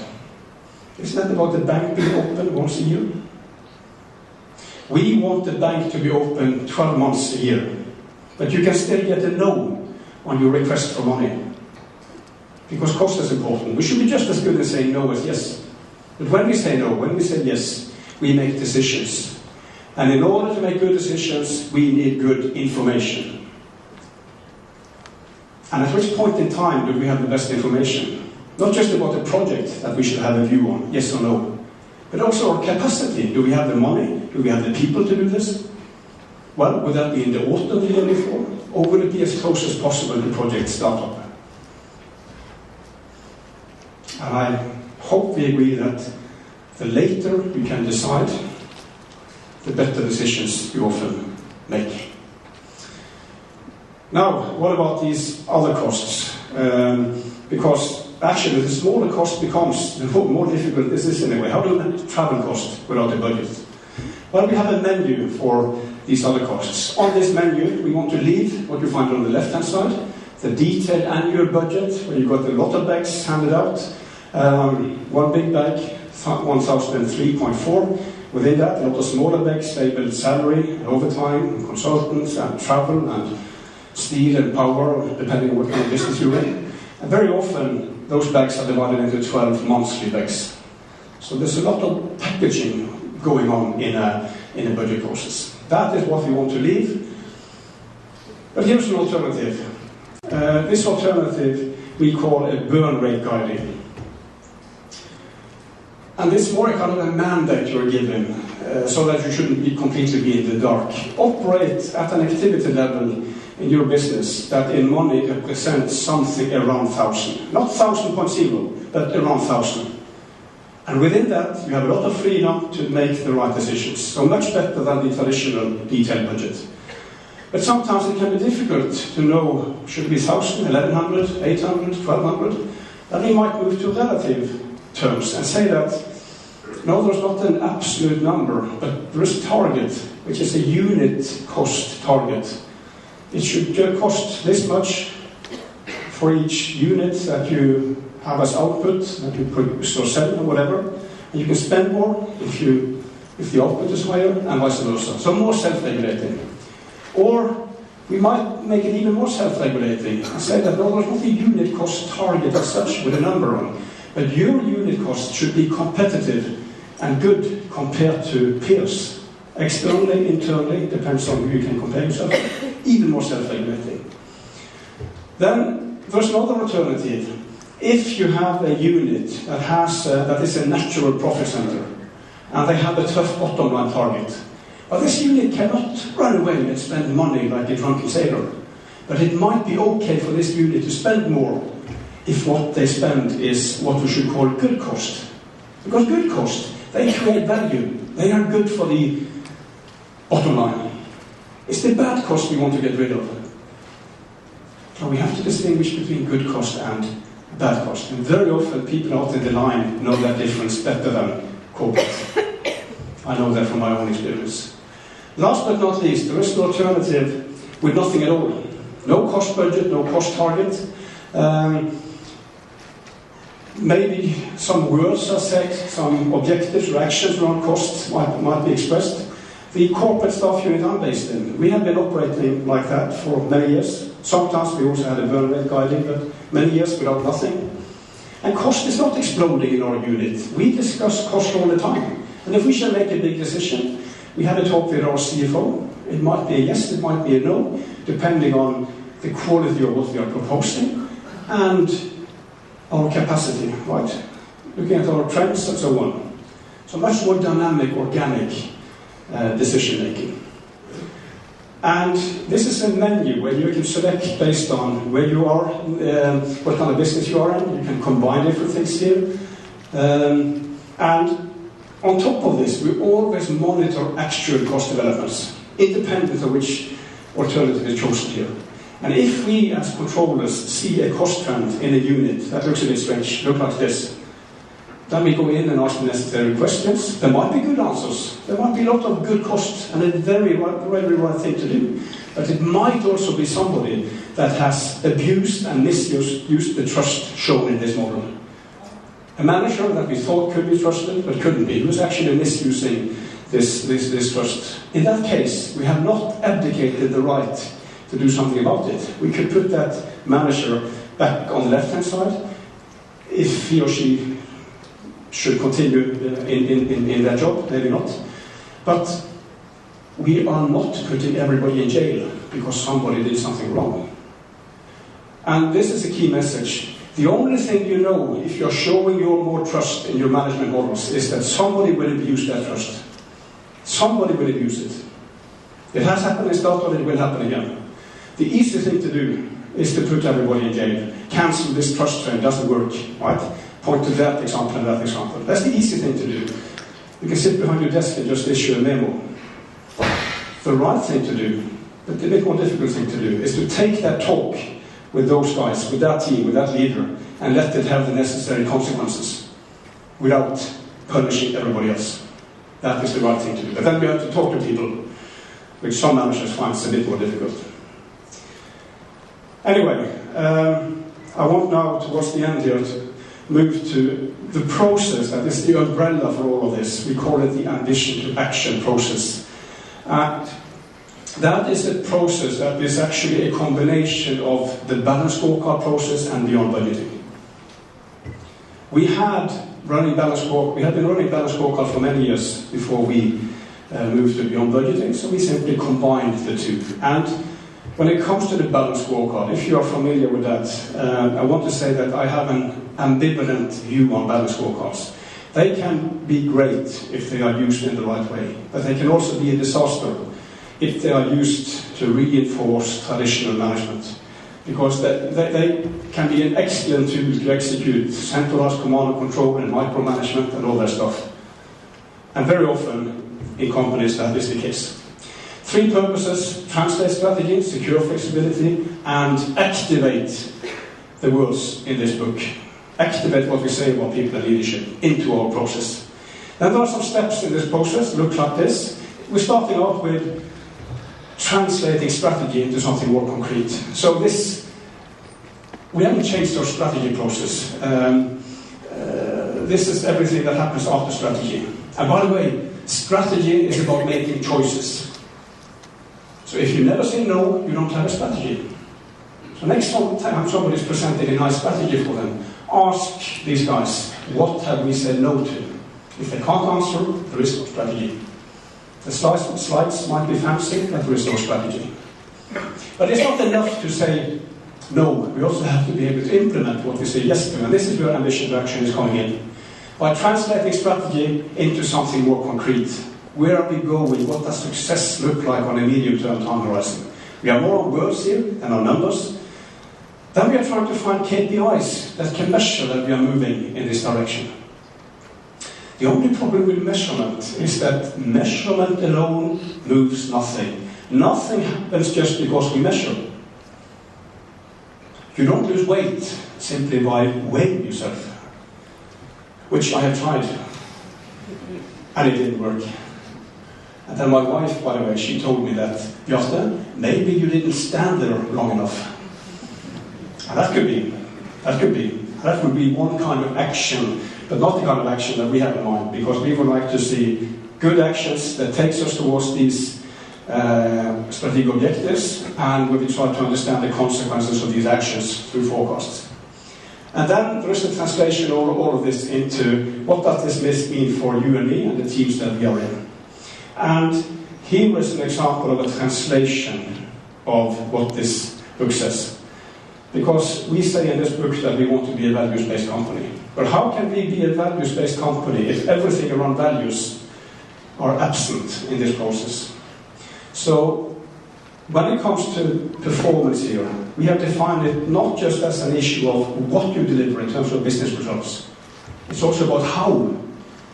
Isn't that about the bank being open once a year? We want the bank to be open 12 months a year, but you can still get a no on your request for money. Because cost is important. We should be just as good at saying no as yes. But when we say no, when we say yes, we make decisions. And in order to make good decisions, we need good information. And at which point in time do we have the best information? Not just about the project that we should have a view on, yes or no, but also our capacity. Do we have the money? Do we have the people to do this? Well, would that be in the autumn the year before? Or would it be as close as possible to project startup? And I hope we agree that the later you can decide, the better decisions you often make. Now, what about these other costs? Because actually, the smaller cost becomes, the more difficult this is in a way. How do we travel cost without a budget? Well, we have a menu for these other costs. On this menu, we want to leave what you find on the left-hand side, the detailed annual budget, where you've got a lot of bags handed out. One big bag, 1,003.4. Within that, a lot of smaller bags labeled salary, and overtime, and consultants, and travel, and steel and power, depending on what kind of business you're in. And very often, those bags are divided into 12 monthly bags. So there's a lot of packaging going on in a budget process. That is what we want to leave. But here's an alternative. This alternative we call a burn rate guiding. And it's more a kind of a mandate you're given, so that you shouldn't completely be in the dark. Operate at an activity level in your business that in money represents something around 1,000. Not 1,000.0, but around 1,000. And within that, you have a lot of freedom to make the right decisions. So much better than the traditional detailed budget. But sometimes it can be difficult to know, should it be 1,000, 1,100, 800, 1,200? Then we might move to relative terms and say that, no, there's not an absolute number, but there is a target, which is a unit cost target. It should cost this much for each unit that you have as output, that you produce or sell or whatever. And you can spend more if the output is higher, and vice versa. So more self-regulating. Or we might make it even more self-regulating and say that no, there's not a unit cost target as such with a number on, but your unit cost should be competitive and good compared to peers. Externally, internally, depends on who you can compare yourself, even more self-regulating. Then there's another alternative. If you have a unit that is a natural profit center, and they have a tough bottom line target, but this unit cannot run away and spend money like a drunken sailor. But it might be okay for this unit to spend more if what they spend is what we should call good cost. Because good cost, they create value. They are good for the bottom line. It's the bad cost we want to get rid of. So we have to distinguish between good cost and bad cost. And very often people out in the line know that difference better than corporate. I know that from my own experience. Last but not least, there is an alternative with nothing at all. No cost budget, no cost target. Maybe some words are said, some objectives or actions around costs might be expressed. The corporate staff unit I'm based in, we have been operating like that for many years. Sometimes we also had a burn rate guiding, but many years without nothing. And cost is not exploding in our unit. We discuss cost all the time. And if we shall make a big decision, we have a talk with our CFO. It might be a yes, it might be a no, depending on the quality of what we are proposing and our capacity, right? Looking at our trends and so on. So much more dynamic, organic decision making. And this is a menu where you can select based on where you are, what kind of business you are in. You can combine different things here. And on top of this, we always monitor actual cost developments, independent of which alternative is chosen here. And if we, as controllers, see a cost trend in a unit that looks a bit strange, look like this, then we go in and ask the necessary questions. There might be good answers. There might be a lot of good cost and a very right thing to do. But it might also be somebody that has abused and misused the trust shown in this model. A manager that we thought could be trusted but couldn't be, who was actually misusing this trust. In that case, we have not abdicated the right to do something about it. We could put that manager back on the left-hand side if he or she should continue in their job, maybe not. But we are not putting everybody in jail because somebody did something wrong. And this is a key message. The only thing you know if you're showing your more trust in your management models is that somebody will abuse that trust. Somebody will abuse it. It has happened in STATOIL, it will happen again. The easy thing to do is to put everybody in jail. Cancel this trust trend, doesn't work, right? Point to that example and that example. That's the easy thing to do. You can sit behind your desk and just issue a memo. The right thing to do, but the bit more difficult thing to do, is to take that talk with those guys, with that team, with that leader, and let it have the necessary consequences without punishing everybody else. That is the right thing to do. But then we have to talk to people, which some managers find a bit more difficult. Anyway, I want now, towards the end here, to move to the process that is the umbrella for all of this. We call it the ambition to action process. And That is a process that is actually a combination of the balanced scorecard process and beyond budgeting. We had been running balanced scorecard for many years before we moved to beyond budgeting, so we simply combined the two. And when it comes to the balanced scorecard, if you are familiar with that, I want to say that I have an ambivalent view on balanced scorecards. They can be great if they are used in the right way, but they can also be a disaster if they are used to reinforce traditional management. Because they can be an excellent tool to execute centralized command and control and micromanagement and all that stuff. And very often in companies that is the case. 3 purposes: translate strategy, secure flexibility, and activate the words in this book. Activate what we say about people and leadership into our process. Then there are some steps in this process, look like this. We're starting off with translating strategy into something more concrete. So we haven't changed our strategy process. This is everything that happens after strategy. And by the way, strategy is about making choices. So if you never say no, you don't have a strategy. So next time somebody is presenting a nice strategy for them, ask these guys, what have we said no to? If they can't answer, there is no strategy. The slides might be fancy, but there is no strategy. But it's not enough to say no. We also have to be able to implement what we say yes to. And this is where ambition to action is coming in. By translating strategy into something more concrete. Where are we going? What does success look like on a medium-term time horizon? We are more on words here than on numbers. Then we are trying to find KPIs that can measure that we are moving in this direction. The only problem with measurement is that measurement alone moves nothing. Nothing happens just because we measure. You don't lose weight simply by weighing yourself, which I have tried, and it didn't work. And then my wife, by the way, she told me that, Bjarte, maybe you didn't stand there long enough. And that would be one kind of action, but not the kind of action that we have in mind, because we would like to see good actions that takes us towards these strategic objectives, and we will try to understand the consequences of these actions through forecasts. And then there is a translation of all of this into what does this mean for you and me and the teams that we are in. And here is an example of a translation of what this book says. Because we say in this book that we want to be a values-based company. But how can we be a values-based company if everything around values are absent in this process? So, when it comes to performance here, we have defined it not just as an issue of what you deliver in terms of business results. It's also about how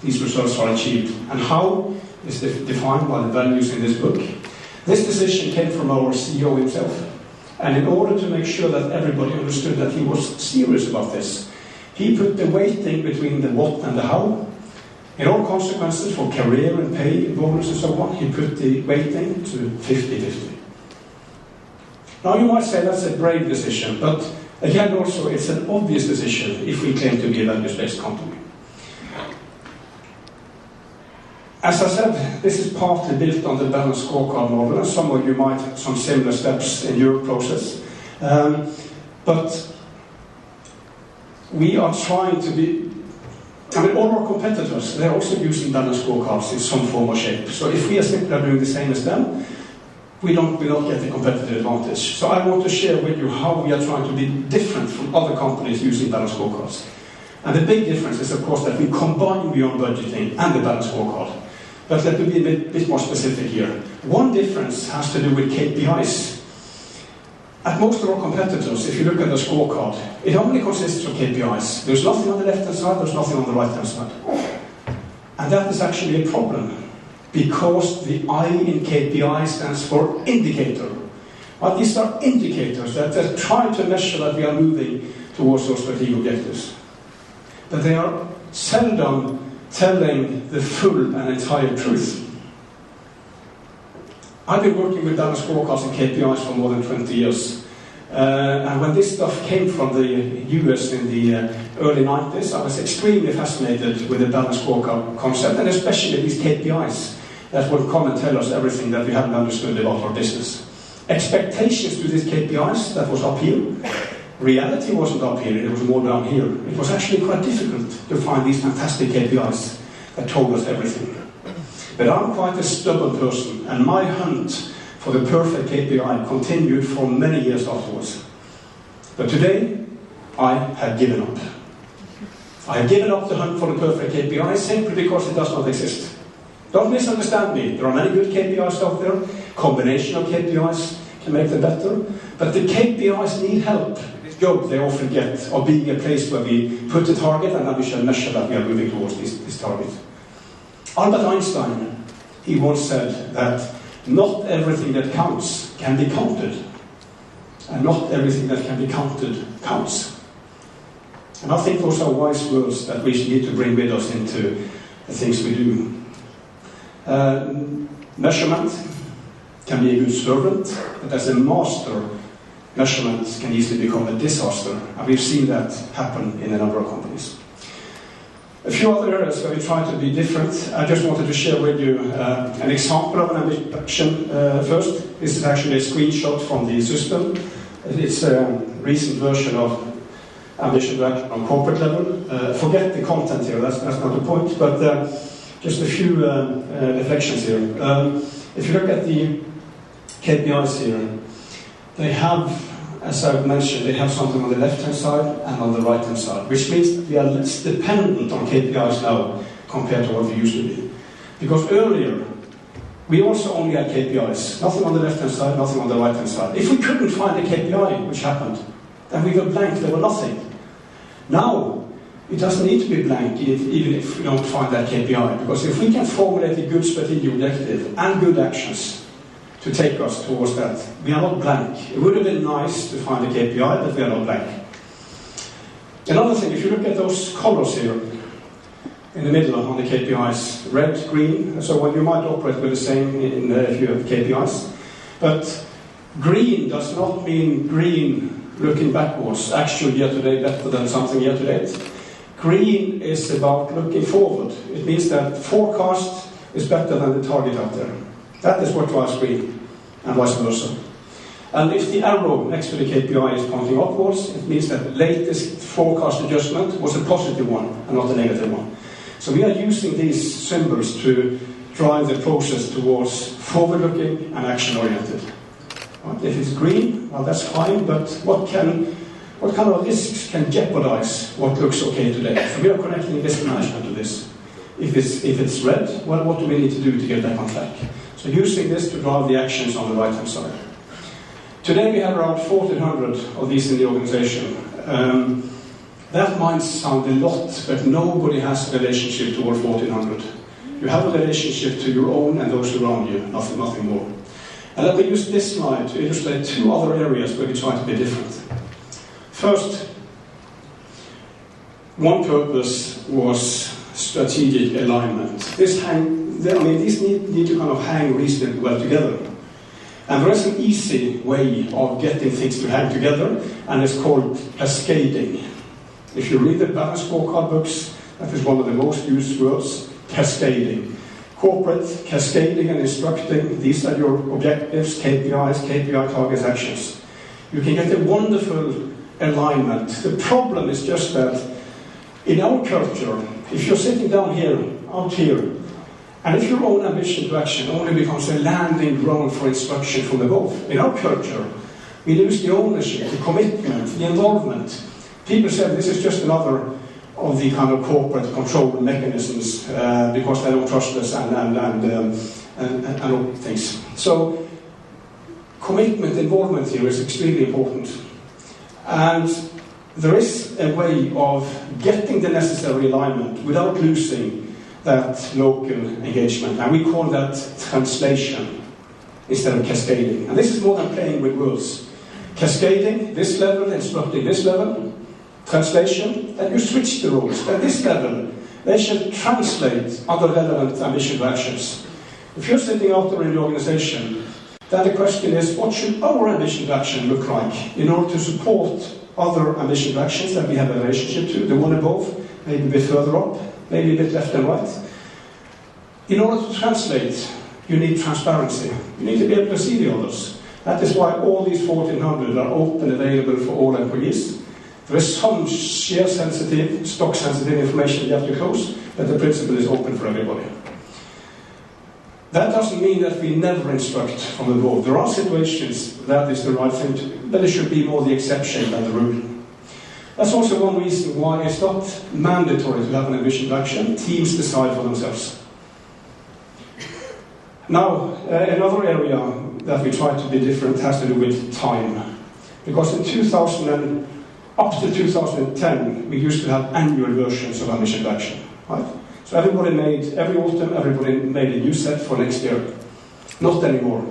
these results are achieved. And how is defined by the values in this book. This decision came from our CEO himself. And in order to make sure that everybody understood that he was serious about this, he put the weighting between the what and the how. In all consequences for career and pay, bonus and so on, he put the weighting to 50-50. Now you might say that's a brave decision, but again also it's an obvious decision if we claim to be a values-based company. As I said, this is partly built on the balanced scorecard model, and some of you might have some similar steps in your process. But we are trying to be, all our competitors, they're also using balanced scorecards in some form or shape. So if we are simply doing the same as them, we don't get the competitive advantage. So I want to share with you how we are trying to be different from other companies using balanced scorecards. And the big difference is, of course, that we combine beyond budgeting and the balanced scorecard. But let me be a bit more specific here. One difference has to do with KPIs. At most of our competitors, if you look at the scorecard, it only consists of KPIs. There's nothing on the left-hand side, there's nothing on the right-hand side. And that is actually a problem, because the I in KPI stands for indicator. But these are indicators that are trying to measure that we are moving towards those strategic objectives. But they are seldom telling the full and entire truth. I've been working with balanced scorecards and KPIs for more than 20 years. And when this stuff came from the US in the early 90s, I was extremely fascinated with the balanced scorecard concept, and especially these KPIs. that will come and tell us everything that we haven't understood about our business. Expectations to these KPIs, that was up here. Reality wasn't up here, it was more down here. It was actually quite difficult to find these fantastic KPIs that told us everything. But I'm quite a stubborn person, and my hunt for the perfect KPI continued for many years afterwards. But today, I have given up. I have given up the hunt for the perfect KPI simply because it does not exist. Don't misunderstand me. There are many good KPIs out there. Combination of KPIs can make them better. But the KPIs need help. This job they often get of being a place where we put a target and then we shall measure that we are moving towards this target. Albert Einstein, he once said that not everything that counts can be counted. And not everything that can be counted counts. And I think those are wise words that we need to bring with us into the things we do. Measurement can be a good servant, but as a master, measurement can easily become a disaster. And we've seen that happen in a number of companies. A few other areas where we try to be different. I just wanted to share with you an example of an ambition first. This is actually a screenshot from the system. It's a recent version of ambition to action on corporate level. Forget the content here, that's not the point, but just a few reflections here. If you look at the KPIs here, they have, as I've mentioned, they have something on the left-hand side and on the right-hand side, which means that we are less dependent on KPIs now compared to what we used to be. Because earlier, we also only had KPIs, nothing on the left-hand side, nothing on the right-hand side. If we couldn't find a KPI, which happened, then we were blank, there were nothing. Now, it doesn't need to be blank even if we don't find that KPI, because if we can formulate a good strategic objective and good actions to take us towards that, we are not blank. It would have been nice to find a KPI, but we are not blank. Another thing, if you look at those colors here, in the middle on the KPIs, red, green, so when you might operate with the same if you have KPIs, but green does not mean green looking backwards, actual year-to-date better than something year-to-date. Green is about looking forward. It means that forecast is better than the target out there. That is what drives green, and vice versa. And if the arrow next to the KPI is pointing upwards, it means that the latest forecast adjustment was a positive one and not a negative one. So we are using these symbols to drive the process towards forward-looking and action-oriented. Right? If it's green, well, that's fine, but what kind of risks can jeopardize what looks okay today? So we are connecting risk management to this. If it's red, well, what do we need to do to get that on track? So using this to drive the actions on the right-hand side. Today we have around 1,400 of these in the organization. That might sound a lot, but nobody has a relationship toward 1,400. You have a relationship to your own and those around you, nothing more. And let me use this slide to illustrate two other areas where we try to be different. First, one purpose was strategic alignment. These need to kind of hang reasonably well together. And there is an easy way of getting things to hang together, and it's called cascading. If you read the balance scorecard books, that is one of the most used words, cascading. Corporate, cascading and instructing, these are your objectives, KPIs, KPI targets, actions. You can get a wonderful alignment. The problem is just that in our culture, if you're sitting down here, out here, and if your own ambition to action only becomes a landing ground for instruction from above, in our culture, we lose the ownership, the commitment, the involvement. People say this is just another of the kind of corporate control mechanisms because they don't trust us and all things. So commitment, involvement here is extremely important. And there is a way of getting the necessary alignment without losing that local engagement. And we call that translation instead of cascading. And this is more than playing with words. Cascading, this level, instructing this level. Translation, then you switch the roles. At this level, they should translate other relevant ambition to actions. If you're sitting out there in the organization, then the question is, what should our ambition to action look like in order to support other ambition to actions that we have a relationship to, the one above, maybe a bit further up, maybe a bit left and right. In order to translate you need transparency. You need to be able to see the others. That is why all these 1,400 are open, available for all employees. There is some share-sensitive, stock-sensitive information you have to close, but the principle is open for everybody. That doesn't mean that we never instruct from the board. There are situations that is the right thing to do, but it should be more the exception than the rule. That's also one reason why it's not mandatory to have an ambition action. Teams decide for themselves. Now, another area that we try to be different has to do with time. Because up to 2010, we used to have annual versions of ambition action, right? So every autumn, everybody made a new set for next year. Not anymore.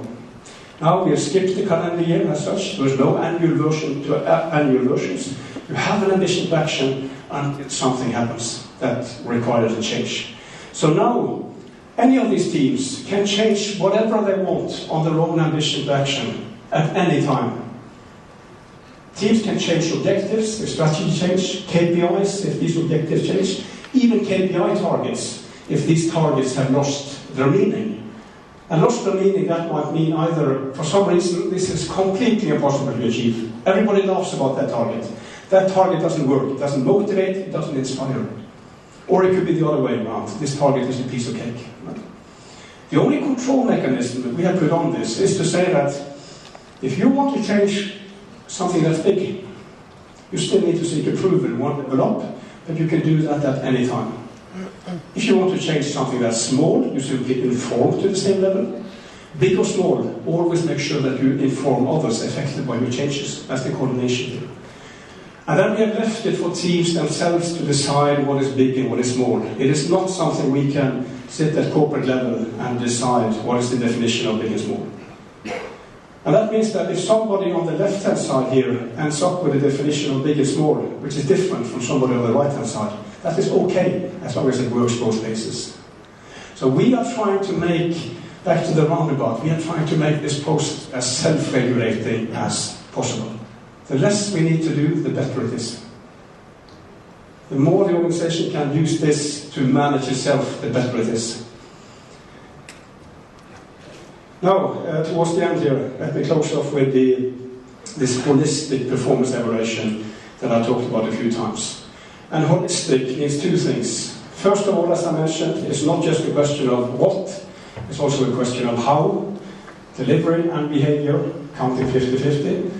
Now we have skipped the calendar year as such. There's no annual version to annual versions. You have an ambition to action and something happens that requires a change. So now, any of these teams can change whatever they want on their own ambition to action at any time. Teams can change objectives, their strategy change, KPIs if these objectives change, even KPI targets if these targets have lost their meaning. And lost their meaning, that might mean either, for some reason, this is completely impossible to achieve. Everybody laughs about that target. That target doesn't work, it doesn't motivate, it doesn't inspire. Or it could be the other way around. This target is a piece of cake. Right? The only control mechanism that we have put on this is to say that if you want to change something that's big, you still need to seek approval and one level up, but you can do that at any time. If you want to change something that's small, you simply inform to the same level. Big or small, always make sure that you inform others affected by your changes. That's the coordination here. And then we have left it for teams themselves to decide what is big and what is small. It is not something we can sit at corporate level and decide what is the definition of big and small. And that means that if somebody on the left-hand side here ends up with a definition of big and small, which is different from somebody on the right-hand side, that is okay, as long as it works both places. So we are trying to make, back to the roundabout, we are trying to make this post as self-regulating as possible. The less we need to do, the better it is. The more the organization can use this to manage itself, the better it is. Now, towards the end here, let me close off with this holistic performance evaluation that I talked about a few times. And holistic means two things. First of all, as I mentioned, it's not just a question of what, it's also a question of how, delivery and behavior, counting 50-50.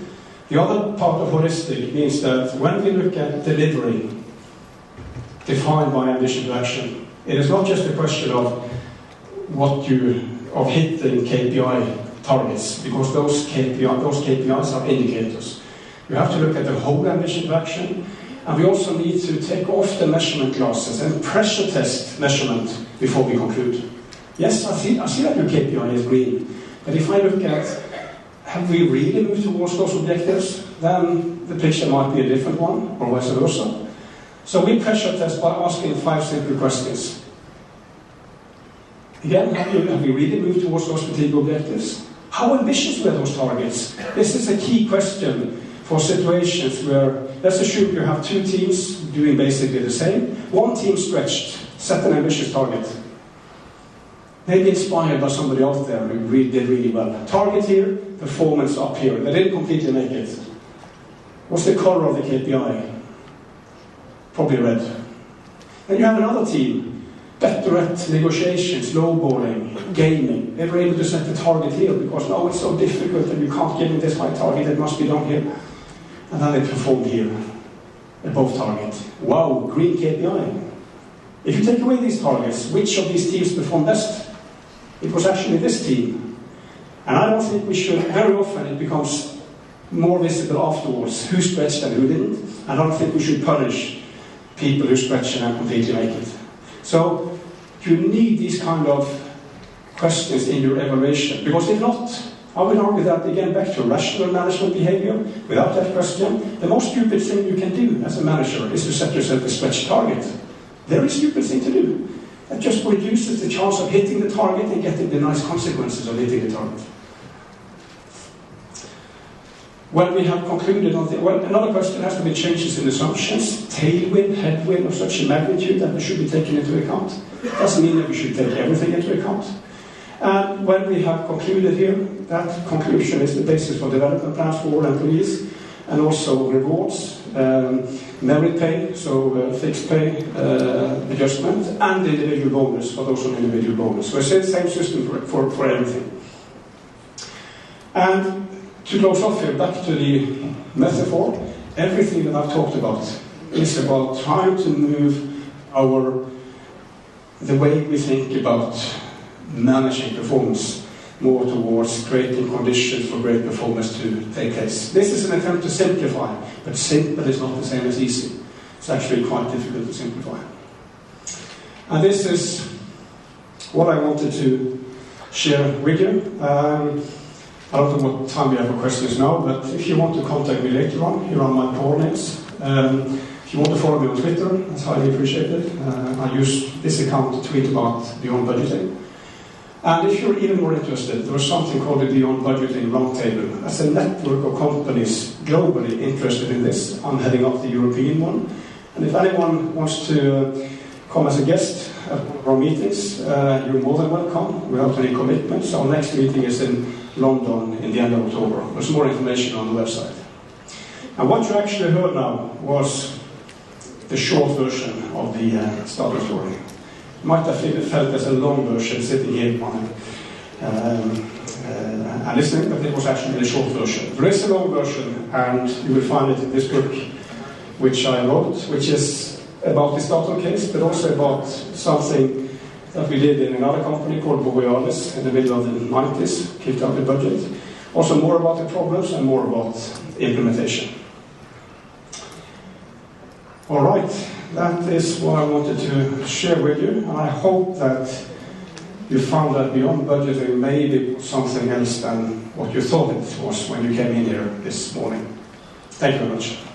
The other part of holistic means that when we look at delivery, defined by ambition to action, it is not just a question of hitting KPI targets, because those KPIs are indicators. You have to look at the whole ambition to action, and we also need to take off the measurement glasses and pressure test measurement before we conclude. Yes, I see that your KPI is green, but if I look at have we really moved towards those objectives, then the picture might be a different one, or vice versa. So we pressure test by asking 5 simple questions. Again, have we really moved towards those strategic objectives? How ambitious were those targets? This is a key question for situations where, let's assume you have two teams doing basically the same. One team stretched, set an ambitious target. Maybe inspired by somebody out there who did really well. Target here, performance up here. They didn't completely make it. What's the color of the KPI? Probably red. Then you have another team, better at negotiations, lowballing, gaming. They were able to set the target here because now it's so difficult and you can't give them this high target, it must be done here. And then they performed here, above target. Wow, green KPI. If you take away these targets, which of these teams performed best? It was actually this team. And I don't think we should, very often it becomes more visible afterwards, who stretched and who didn't. And I don't think we should punish people who stretch and completely make it. So you need these kind of questions in your evaluation, because if not, I would argue that, again, back to rational management behavior, without that question, the most stupid thing you can do as a manager is to set yourself a stretch target. Very stupid thing to do. That just reduces the chance of hitting the target and getting the nice consequences of hitting the target. When we have concluded on another question has to be changes in assumptions, tailwind, headwind of such a magnitude that we should be taken into account. Doesn't mean that we should take everything into account. And when we have concluded here, that conclusion is the basis for development plans for all employees, and also rewards, merit pay, so fixed pay adjustment, and individual bonus for those on individual bonus. So it's the same system for everything. And to close off here, back to the metaphor, everything that I've talked about is about trying to move the way we think about managing performance more towards creating conditions for great performance to take place. This is an attempt to simplify, but simple is not the same as easy. It's actually quite difficult to simplify. And this is what I wanted to share with you. I don't know what time we have for questions now, but if you want to contact me later on, here are my coordinates. If you want to follow me on Twitter, that's highly appreciated. I use this account to tweet about Beyond Budgeting. And if you're even more interested, there was something called the Beyond Budgeting Roundtable. As a network of companies globally interested in this, I'm heading up the European one. And if anyone wants to come as a guest at one of our meetings, you're more than welcome without any commitments. Our next meeting is in London in the end of October. There's more information on the website. And what you actually heard now was the short version of the STATOIL story. You might have felt there's a long version sitting here and listening, but it was actually the short version. There is a long version, and you will find it in this book, which I wrote, which is about the STATOIL case, but also about something that we did in another company called Bogsnes in the middle of the 90s, kicked out the budget. Also more about the problems and more about implementation. All right, that is what I wanted to share with you, and I hope that you found that Beyond Budgeting maybe something else than what you thought it was when you came in here this morning. Thank you very much.